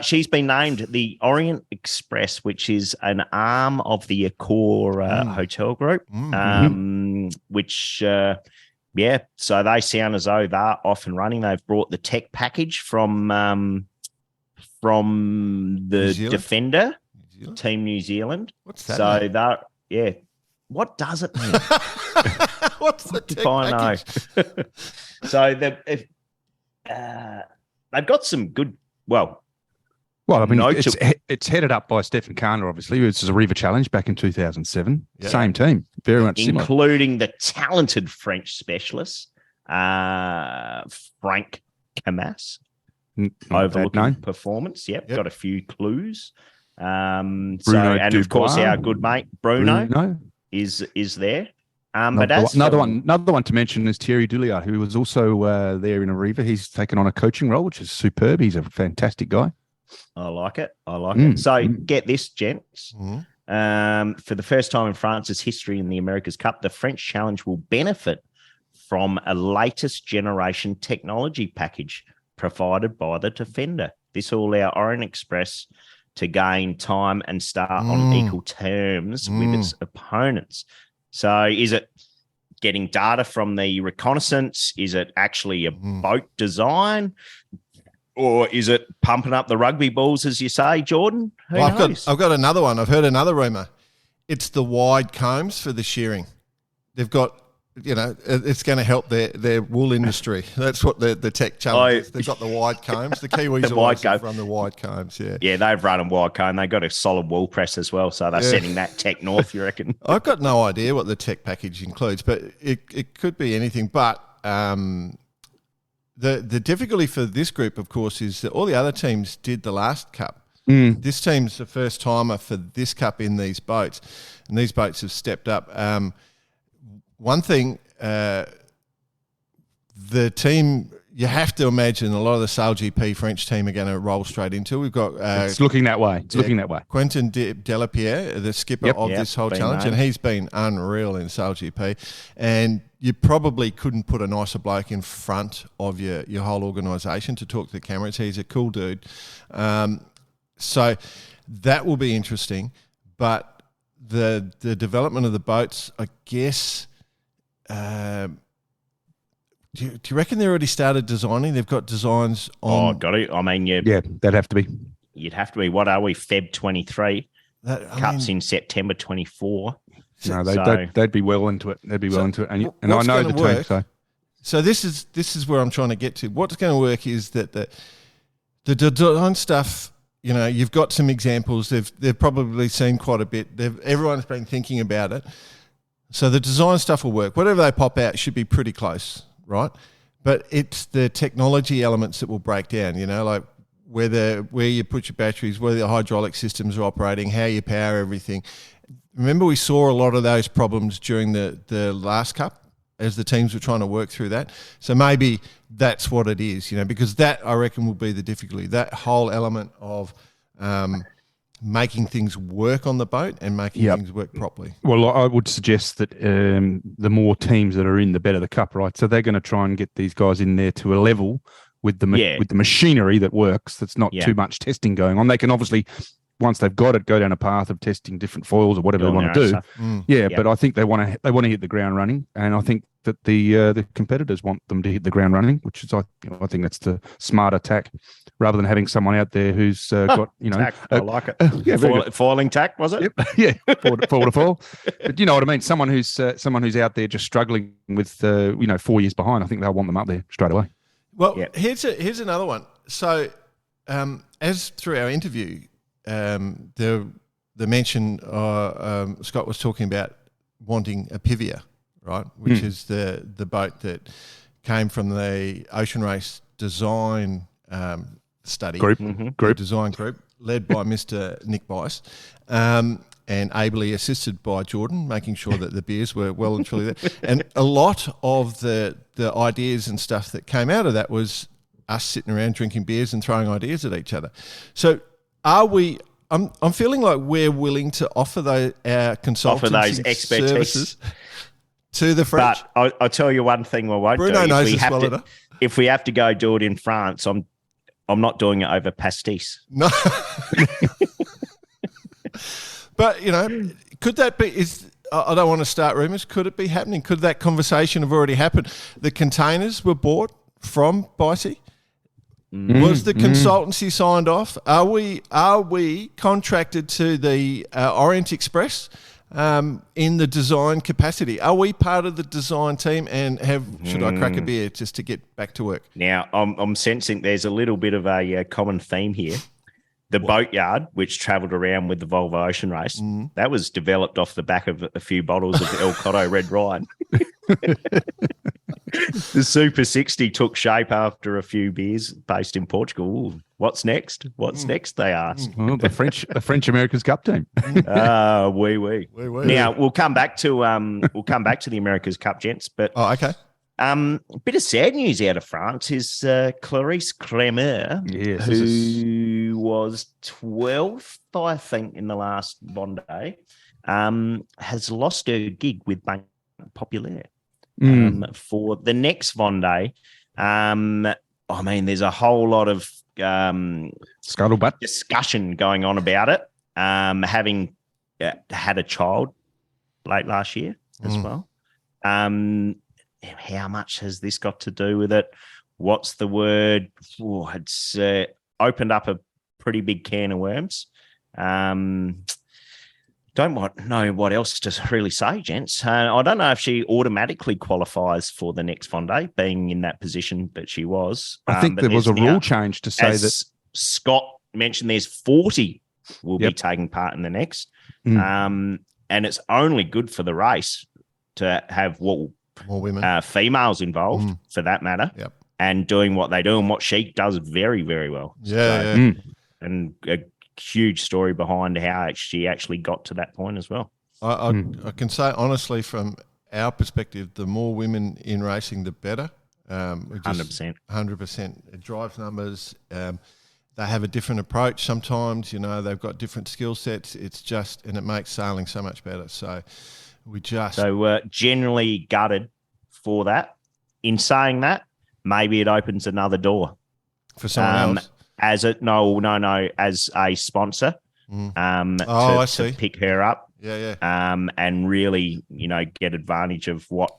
Speaker 4: she's been named the Orient Express, which is an arm of the Accor hotel group, which, so they sound as though they're off and running. They've brought the tech package from the Defender Team New Zealand.
Speaker 1: What's that?
Speaker 4: So that, what does it mean?
Speaker 1: What's the tech package?
Speaker 4: I know. So they've got some good. Well,
Speaker 3: I mean, it's headed up by Stefan Kahner, obviously. It was a Riva Challenge back in 2007. Yeah. Same team, very much similar.
Speaker 4: Including the talented French specialist, Frank Camas, overlooking performance. Yep, got a few clues. And of course, our good mate Bruno. Is there.
Speaker 3: Another one to mention is Thierry Duliard, who was also there in Arriva. He's taken on a coaching role, which is superb. He's a fantastic guy.
Speaker 4: I like it. So get this, gents. For the first time in France's history in the America's Cup, the French Challenge will benefit from a latest generation technology package provided by the Defender. This will allow Orient Express to gain time and start on equal terms with its opponents. So is it getting data from the reconnaissance? Is it actually a boat design? Or is it pumping up the rugby balls, as you say, Jordan?
Speaker 1: I've got another one. I've heard another rumour. It's the wide combs for the shearing. They've got, it's going to help their wool industry. That's what the tech challenge is. They've got the wide combs. The Kiwis always run the wide combs,
Speaker 4: Yeah, they've run a wide comb. They've got a solid wool press as well, so they're sending that tech north, you reckon?
Speaker 1: I've got no idea what the tech package includes, but it could be anything. But the difficulty for this group, of course, is that all the other teams did the last cup. This team's the first timer for this cup in these boats, and these boats have stepped up. One thing, the team, you have to imagine a lot of the Sail GP French team are going to roll straight into. We've got
Speaker 3: it's looking that way.
Speaker 1: Quentin Delapierre, the skipper of this whole challenge, and he's been unreal in Sail GP. And you probably couldn't put a nicer bloke in front of your whole organisation to talk to the cameras. He's a cool dude. So that will be interesting. But the development of the boats, I guess. Do you reckon they already started designing? They've got designs on.
Speaker 4: Oh, got it. I mean,
Speaker 3: that'd have to be.
Speaker 4: You'd have to be. What are we? Feb 23. Cups in September 24.
Speaker 3: No, they'd be well into it. They'd be well into it, and I know the team.
Speaker 1: So this is where I'm trying to get to. What's going to work is that the design stuff. You've got some examples. They've probably seen quite a bit. Everyone's been thinking about it. So the design stuff will work. Whatever they pop out should be pretty close, right? But it's the technology elements that will break down, like where you put your batteries, where the hydraulic systems are operating, how you power everything. Remember we saw a lot of those problems during the last cup as the teams were trying to work through that. So maybe that's what it is, because that, I reckon, will be the difficulty. That whole element of making things work on the boat and making things work properly.
Speaker 3: Well, I would suggest that the more teams that are in, the better the cup, right? So they're going to try and get these guys in there to a level with the machinery that works. That's not too much testing going on. They can obviously, once they've got it, go down a path of testing different foils or whatever they want to do. But I think they want to hit the ground running, and I think that the competitors want them to hit the ground running, which is I think that's the smart attack, rather than having someone out there who's got
Speaker 4: tack. I like it. Foiling tack, was it?
Speaker 3: Yep. Foil to foil. But you know what I mean. Someone who's out there just struggling with 4 years behind. I think they'll want them up there straight away.
Speaker 1: Well, here's another one. So as through our interview, the mention Scott was talking about wanting a Pivia, right? Which is the boat that came from the Ocean Race design study design group led by Mr. Nick Bice, and ably assisted by Jordan, making sure that the beers were well and truly there. And a lot of the ideas and stuff that came out of that was us sitting around drinking beers and throwing ideas at each other. So are we? I'm feeling like we're willing to offer our consultancy
Speaker 4: those expertise
Speaker 1: services to the French.
Speaker 4: But I'll tell you one thing we won't
Speaker 1: Bruno
Speaker 4: do.
Speaker 1: knows this well enough.
Speaker 4: If we have to go do it in France, I'm not doing it over pastis.
Speaker 1: No. But, could that be I don't want to start rumours. Could it be happening? Could that conversation have already happened? The containers were bought from Bicey. Was the consultancy signed off? Are we contracted to the Orient Express in the design capacity? Are we part of the design team? And should I crack a beer just to get back to work?
Speaker 4: Now, I'm sensing there's a little bit of a common theme here. The boatyard, which travelled around with the Volvo Ocean Race, that was developed off the back of a few bottles of El Cotto Red Wine. The Super 60 took shape after a few beers based in Portugal. Ooh, what's next? What's next? They asked.
Speaker 3: Well, the French America's Cup team.
Speaker 4: Oui. Now we'll come back to the America's Cup, gents. But
Speaker 1: okay.
Speaker 4: A bit of sad news out of France is Clarisse Kremer, who was 12th, I think, in the there, has lost her gig with Banque Populaire. For the next Vendée. There's a whole lot of
Speaker 3: scuttlebutt
Speaker 4: discussion going on about it. Having had a child late last year as well. How much has this got to do with it? What's the word? It's opened up a pretty big can of worms. Don't know what else to really say, gents. I don't know if she automatically qualifies for the next Vendée, being in that position that she was.
Speaker 3: I think there was a rule change to say that
Speaker 4: Scott mentioned there's 40 will be taking part in the next. And it's only good for the race to have more women, females involved for that matter, and doing what they do and what she does very, very well. And a huge story behind how she actually got to that point as well.
Speaker 1: I can say honestly, from our perspective, the more women in racing, the better.
Speaker 4: 100%.
Speaker 1: 100%. It drives numbers. They have a different approach sometimes. They've got different skill sets. And it makes sailing so much better. So
Speaker 4: generally gutted for that. In saying that, maybe it opens another door
Speaker 1: for someone else.
Speaker 4: As a sponsor, to pick her up, and really, get advantage of what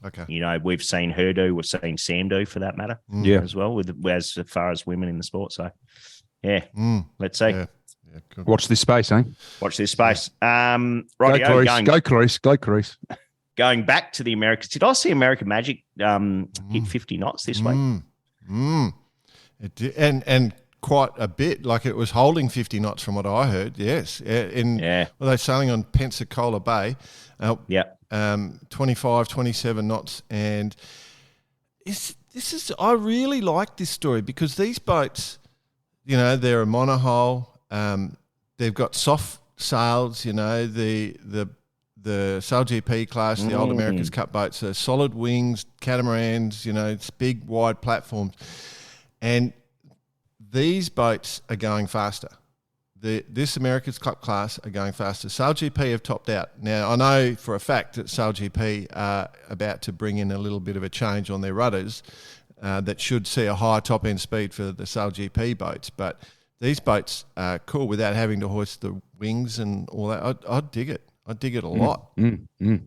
Speaker 4: we've seen her do, we've seen Sam do for that matter, as well, as far as women in the sport. So, let's see.
Speaker 1: Yeah, cool.
Speaker 3: Watch this space, eh?
Speaker 4: Watch this space.
Speaker 3: Go Clarice.
Speaker 4: Going back to the Americas, did I see American Magic hit 50 knots this week?
Speaker 1: It did, and quite a bit. Like it was holding 50 knots from what I heard. Yes. Well, they're sailing on Pensacola Bay. 25, 27 knots. And I really like this story because these boats, they're a monohull. They've got soft sails, the Sail GP class, the old America's Cup boats, are solid wings, catamarans, it's big, wide platforms. And these boats are going faster. This America's Cup class are going faster. Sail GP have topped out. Now, I know for a fact that Sail GP are about to bring in a little bit of a change on their rudders that should see a higher top-end speed for the Sail GP boats. But these boats are cool without having to hoist the wings and all that. I'd dig it. I dig it a lot.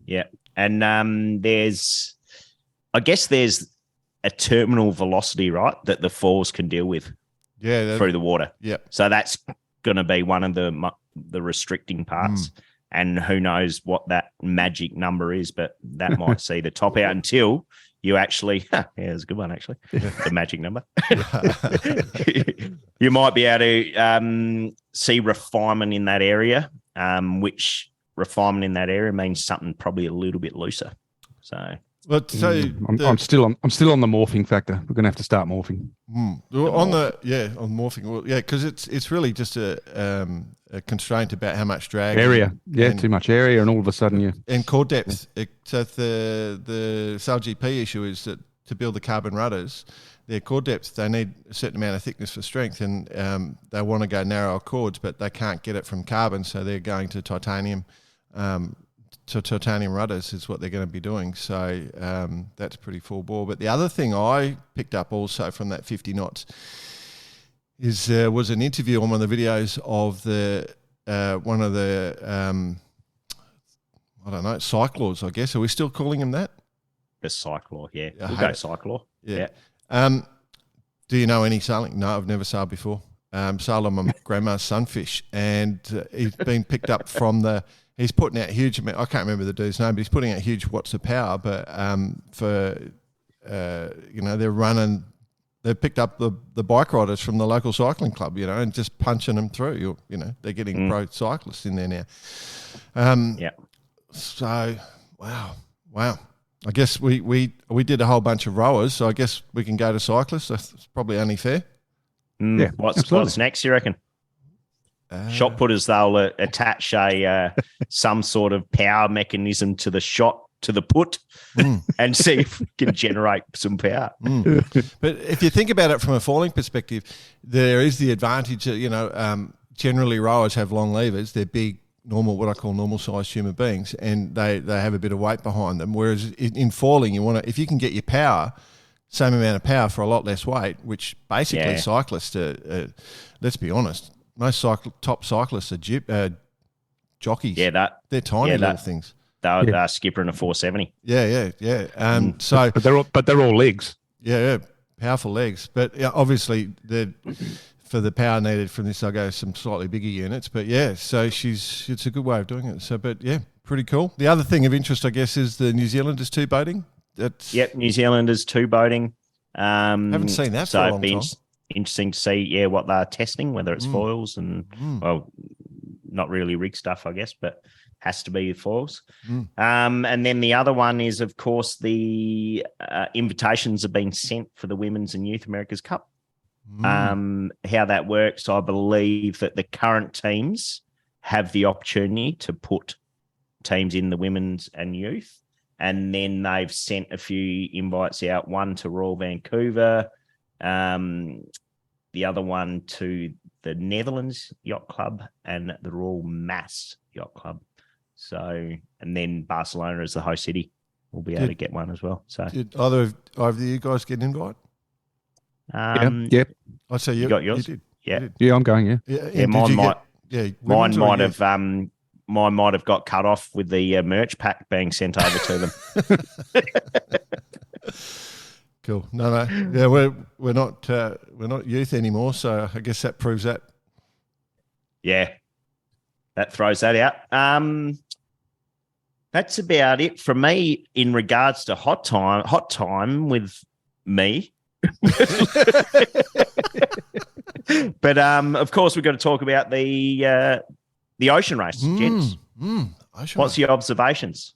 Speaker 4: Yeah. And there's a terminal velocity, right, that the falls can deal with through the water.
Speaker 1: Yeah.
Speaker 4: So that's going to be one of the restricting parts. And who knows what that magic number is, but that might see the top out until you actually, it's a good one, actually, the magic number. You might be able to see refinement in that area, which refinement in that area means something probably a little bit looser. So,
Speaker 3: I'm still on the morphing factor. We're going to have to start morphing.
Speaker 1: On morphing. Well, because it's really just a constraint about how much drag
Speaker 3: area. Too much area, and all of a sudden
Speaker 1: and core depth. So the Sail GP issue is that to build the carbon rudders, their core depth, they need a certain amount of thickness for strength, and they want to go narrower chords, but they can't get it from carbon, so they're going to titanium titanium rudders is what they're going to be doing. So that's pretty full bore. But the other thing I picked up also from that 50 knots was an interview on one of the videos of one of the I don't know, cyclors, I guess. Are we still calling him that?
Speaker 4: The cyclor, yeah. We'll go cyclor. Yeah.
Speaker 1: Do you know any sailing? No, I've never sailed before. Sailed on my grandma's sunfish, and he's been picked up from he's putting out huge amount. I can't remember the dude's name, but he's putting out huge watts of power. But they're running. They've picked up the bike riders from the local cycling club, and just punching them through. They're getting pro cyclists in there now. So, wow. I guess we did a whole bunch of rowers, so I guess we can go to cyclists. That's probably only fair.
Speaker 3: Yeah,
Speaker 4: what's next, you reckon? Shot putters, they'll attach some sort of power mechanism to the shot, to the put, and see if we can generate some power.
Speaker 1: But if you think about it from a falling perspective, there is the advantage that, generally rowers have long levers. They're big, what I call normal-sized human beings, and they have a bit of weight behind them. Whereas in falling, if you can get your power, same amount of power for a lot less weight, which basically cyclists are, let's be honest, most top cyclists are jockeys.
Speaker 4: Yeah,
Speaker 1: they're tiny little things.
Speaker 4: They're skippering a 470.
Speaker 1: Yeah. So,
Speaker 3: but they're all legs.
Speaker 1: Yeah, powerful legs. But obviously, for the power needed from this, I'll go some slightly bigger units. But so it's a good way of doing it. So, but pretty cool. The other thing of interest, I guess, is the New Zealanders two boating.
Speaker 4: New Zealanders two boating.
Speaker 1: Haven't seen that for a long time.
Speaker 4: Interesting to see, what they're testing, whether it's foils and well, not really rig stuff, I guess, but has to be foils. And then the other one is, of course, the invitations have been sent for the Women's and Youth America's Cup. How that works, I believe that the current teams have the opportunity to put teams in the women's and youth, and then they've sent a few invites out, one to Royal Vancouver, the other one to the Netherlands Yacht Club and the Royal Mass Yacht Club. So, and then Barcelona as the host city will be able to get one as well. So,
Speaker 1: did either of you guys get an invite?
Speaker 3: Yep.
Speaker 1: I'd say
Speaker 4: you got yours.
Speaker 1: You did.
Speaker 4: Yeah.
Speaker 3: Yeah, I'm going.
Speaker 4: Mine might have got cut off with the merch pack being sent over to them.
Speaker 1: Cool. No. Yeah, we're not youth anymore, so I guess that proves that.
Speaker 4: Yeah, that throws that out. That's about it from me in regards to hot time with me. But of course, we've got to talk about the ocean race, gents. What's your observations?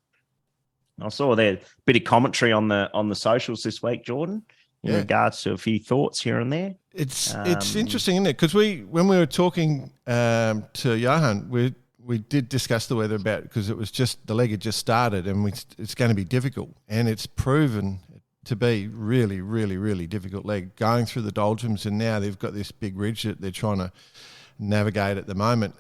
Speaker 4: I saw there a bit of commentary on the socials this week, Jordan, in regards to a few thoughts here and there.
Speaker 1: It's interesting, isn't it? Because when we were talking to Johan, we did discuss the weather because it was just the leg had just started, and it's going to be difficult, and it's proven to be really, really, really difficult leg going through the doldrums, and now they've got this big ridge that they're trying to navigate at the moment.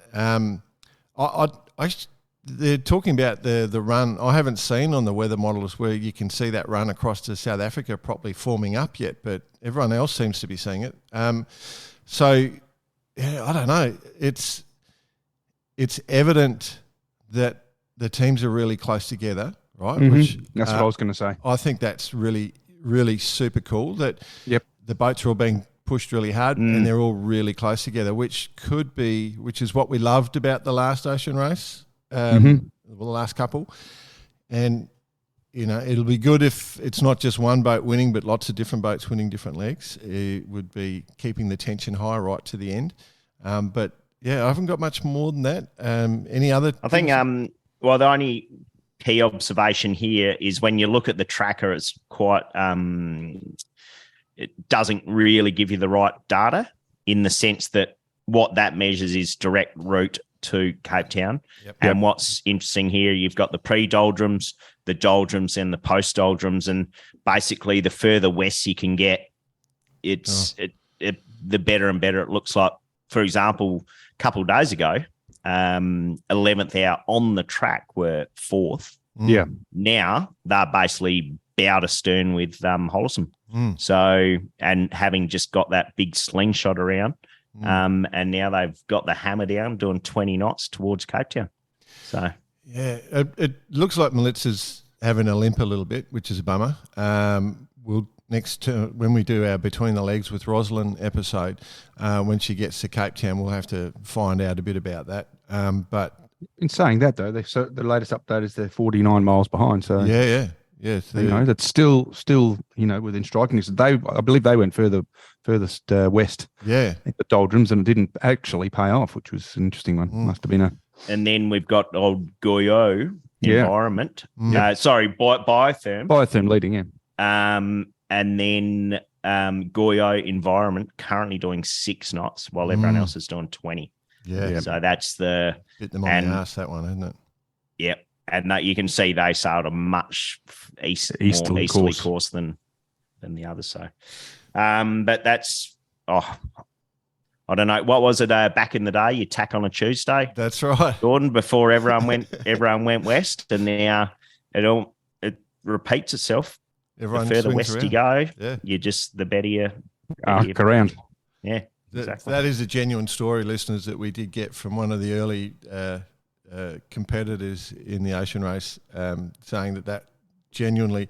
Speaker 1: They're talking about the run. I haven't seen on the weather models where you can see that run across to South Africa properly forming up yet, but everyone else seems to be seeing it. So I don't know. It's evident that the teams are really close together, right?
Speaker 3: Mm-hmm. That's what I was going to say.
Speaker 1: I think that's really, really super cool that the boats are all being pushed really hard and they're all really close together, which is what we loved about the last ocean race. The last couple, and it'll be good if it's not just one boat winning, but lots of different boats winning different legs. It would be keeping the tension high right to the end. But I haven't got much more than that. Any other?
Speaker 4: I think the only key observation here is when you look at the tracker, it's quite it doesn't really give you the right data in the sense that what that measures is direct route to Cape Town. And what's interesting here, you've got the pre-doldrums, the doldrums, and the post-doldrums, and basically the further west you can get, the better and better it looks like. For example, a couple of days ago, 11th out on the track were 4th.
Speaker 3: Yeah.
Speaker 4: Now they're basically bow to stern with Hollism. So, and having just got that big slingshot around, and now they've got the hammer down doing 20 knots towards Cape Town. So,
Speaker 1: yeah, it looks like Melitza's having a limp a little bit, which is a bummer. We'll when we do our Between the Legs with Rosalind episode, when she gets to Cape Town, we'll have to find out a bit about that. But
Speaker 3: in saying that, though, the latest update is they're 49 miles behind. So
Speaker 1: yeah.
Speaker 3: That's still within striking distance. I believe they went furthest west.
Speaker 1: Yeah,
Speaker 3: the doldrums, and it didn't actually pay off, which was an interesting one. Must have been a.
Speaker 4: And then we've got old Goyo Environment. Biotherm.
Speaker 3: Biotherm leading, yeah.
Speaker 4: And then Goyo Environment currently doing 6 knots while everyone else is doing 20.
Speaker 1: Yeah.
Speaker 4: So that's the
Speaker 1: bit them on the arse, that one, isn't it?
Speaker 4: Yep. And that you can see they sailed a much easterly course than the others. So, but that's I don't know, what was it back in the day? You tack on a Tuesday.
Speaker 1: That's right,
Speaker 4: Gordon. Before everyone went west, and now it repeats itself.
Speaker 1: Everyone
Speaker 4: the further west
Speaker 1: around.
Speaker 4: You go,
Speaker 1: yeah,
Speaker 4: you just the better you
Speaker 3: arc around.
Speaker 4: Yeah, exactly.
Speaker 1: That is a genuine story, listeners, that we did get from one of the early competitors in the ocean race, saying that genuinely,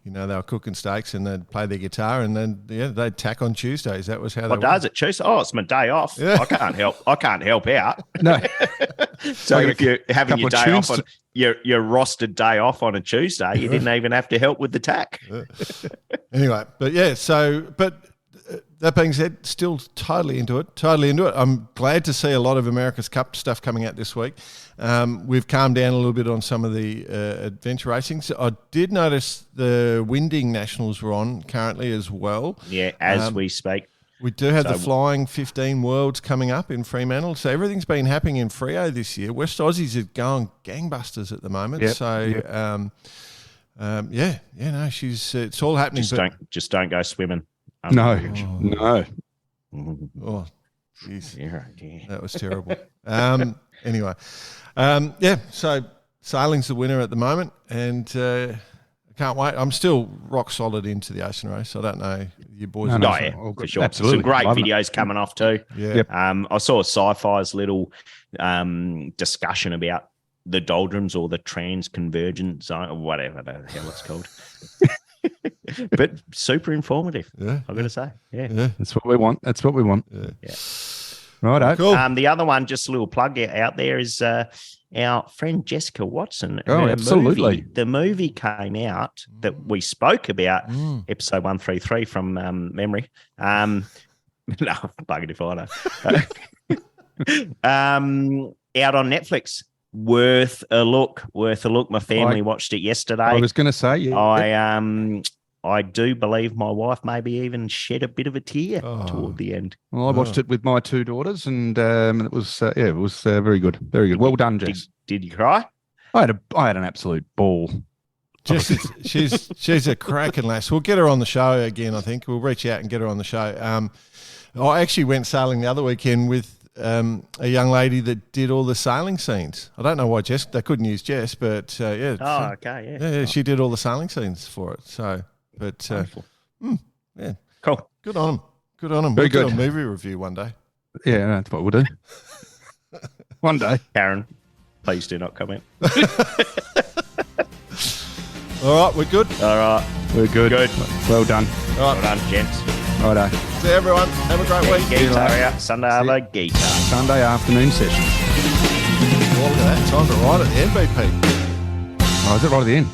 Speaker 1: they were cooking steaks and they'd play their guitar and then they'd tack on Tuesdays. That was how.
Speaker 4: What does it Tuesday? Oh, it's my day off. Yeah. I can't help out.
Speaker 3: No.
Speaker 4: So if you're having your day off on your rostered day off on a Tuesday, you didn't even have to help with the tack.
Speaker 1: Anyway, but that being said, still totally into it. I'm glad to see a lot of America's Cup stuff coming out this week. We've calmed down a little bit on some of the adventure racing. So I did notice the Winding Nationals were on currently as well.
Speaker 4: Yeah, as we speak.
Speaker 1: We do have the Flying 15 Worlds coming up in Fremantle. So everything's been happening in Freo this year. West Aussies are going gangbusters at the moment. Yep. So, it's all happening.
Speaker 4: Just don't go swimming.
Speaker 3: No.
Speaker 1: Oh, jeez.
Speaker 4: Yeah.
Speaker 1: That was terrible. Anyway, so sailing's the winner at the moment, and I can't wait. I'm still rock solid into the ocean race. I don't know you boys.
Speaker 4: For sure. Absolutely. Some great videos coming off too.
Speaker 1: Yeah. Yep.
Speaker 4: I saw Sci-Fi's little discussion about the doldrums or the trans-convergent zone, or whatever the hell it's called. But super informative.
Speaker 1: Yeah,
Speaker 4: I've got to say. Yeah.
Speaker 3: That's what we want.
Speaker 4: Yeah.
Speaker 3: Right.
Speaker 1: Cool.
Speaker 4: The other one, just a little plug out there, is our friend Jessica Watson.
Speaker 3: Oh, absolutely.
Speaker 4: The movie came out that we spoke about, episode 133 from memory. No, buggered if I know. Out on Netflix. Worth a look. My family watched it yesterday.
Speaker 3: I was going to say, yeah.
Speaker 4: I do believe my wife maybe even shed a bit of a tear toward the end.
Speaker 3: Well, I watched it with my 2 daughters, and it was very good, very good. Well done, Jess.
Speaker 4: Did you cry?
Speaker 3: I had an absolute ball.
Speaker 1: Jess, she's a cracking lass. We'll get her on the show again. I think we'll reach out and get her on the show. I actually went sailing the other weekend with a young lady that did all the sailing scenes. I don't know why they couldn't use Jess, but yeah.
Speaker 4: Oh, okay, yeah.
Speaker 1: Yeah, she did all the sailing scenes for it. So, but yeah,
Speaker 4: cool.
Speaker 1: Good on them.
Speaker 3: Very
Speaker 1: we'll
Speaker 3: good.
Speaker 1: do a movie review one day.
Speaker 3: Yeah, that's what we'll do. One day.
Speaker 4: Karen, please do not comment.
Speaker 1: All right, we're good.
Speaker 4: All right,
Speaker 3: we're good.
Speaker 4: Good.
Speaker 3: Well done.
Speaker 4: All right. Well done, gents.
Speaker 3: Righto.
Speaker 1: See you, everyone. Have a great week.
Speaker 4: Guitar out. Sunday over guitar.
Speaker 3: Sunday afternoon session.
Speaker 1: Look at that. Time to ride at the MVP.
Speaker 3: Oh, is it right at the end?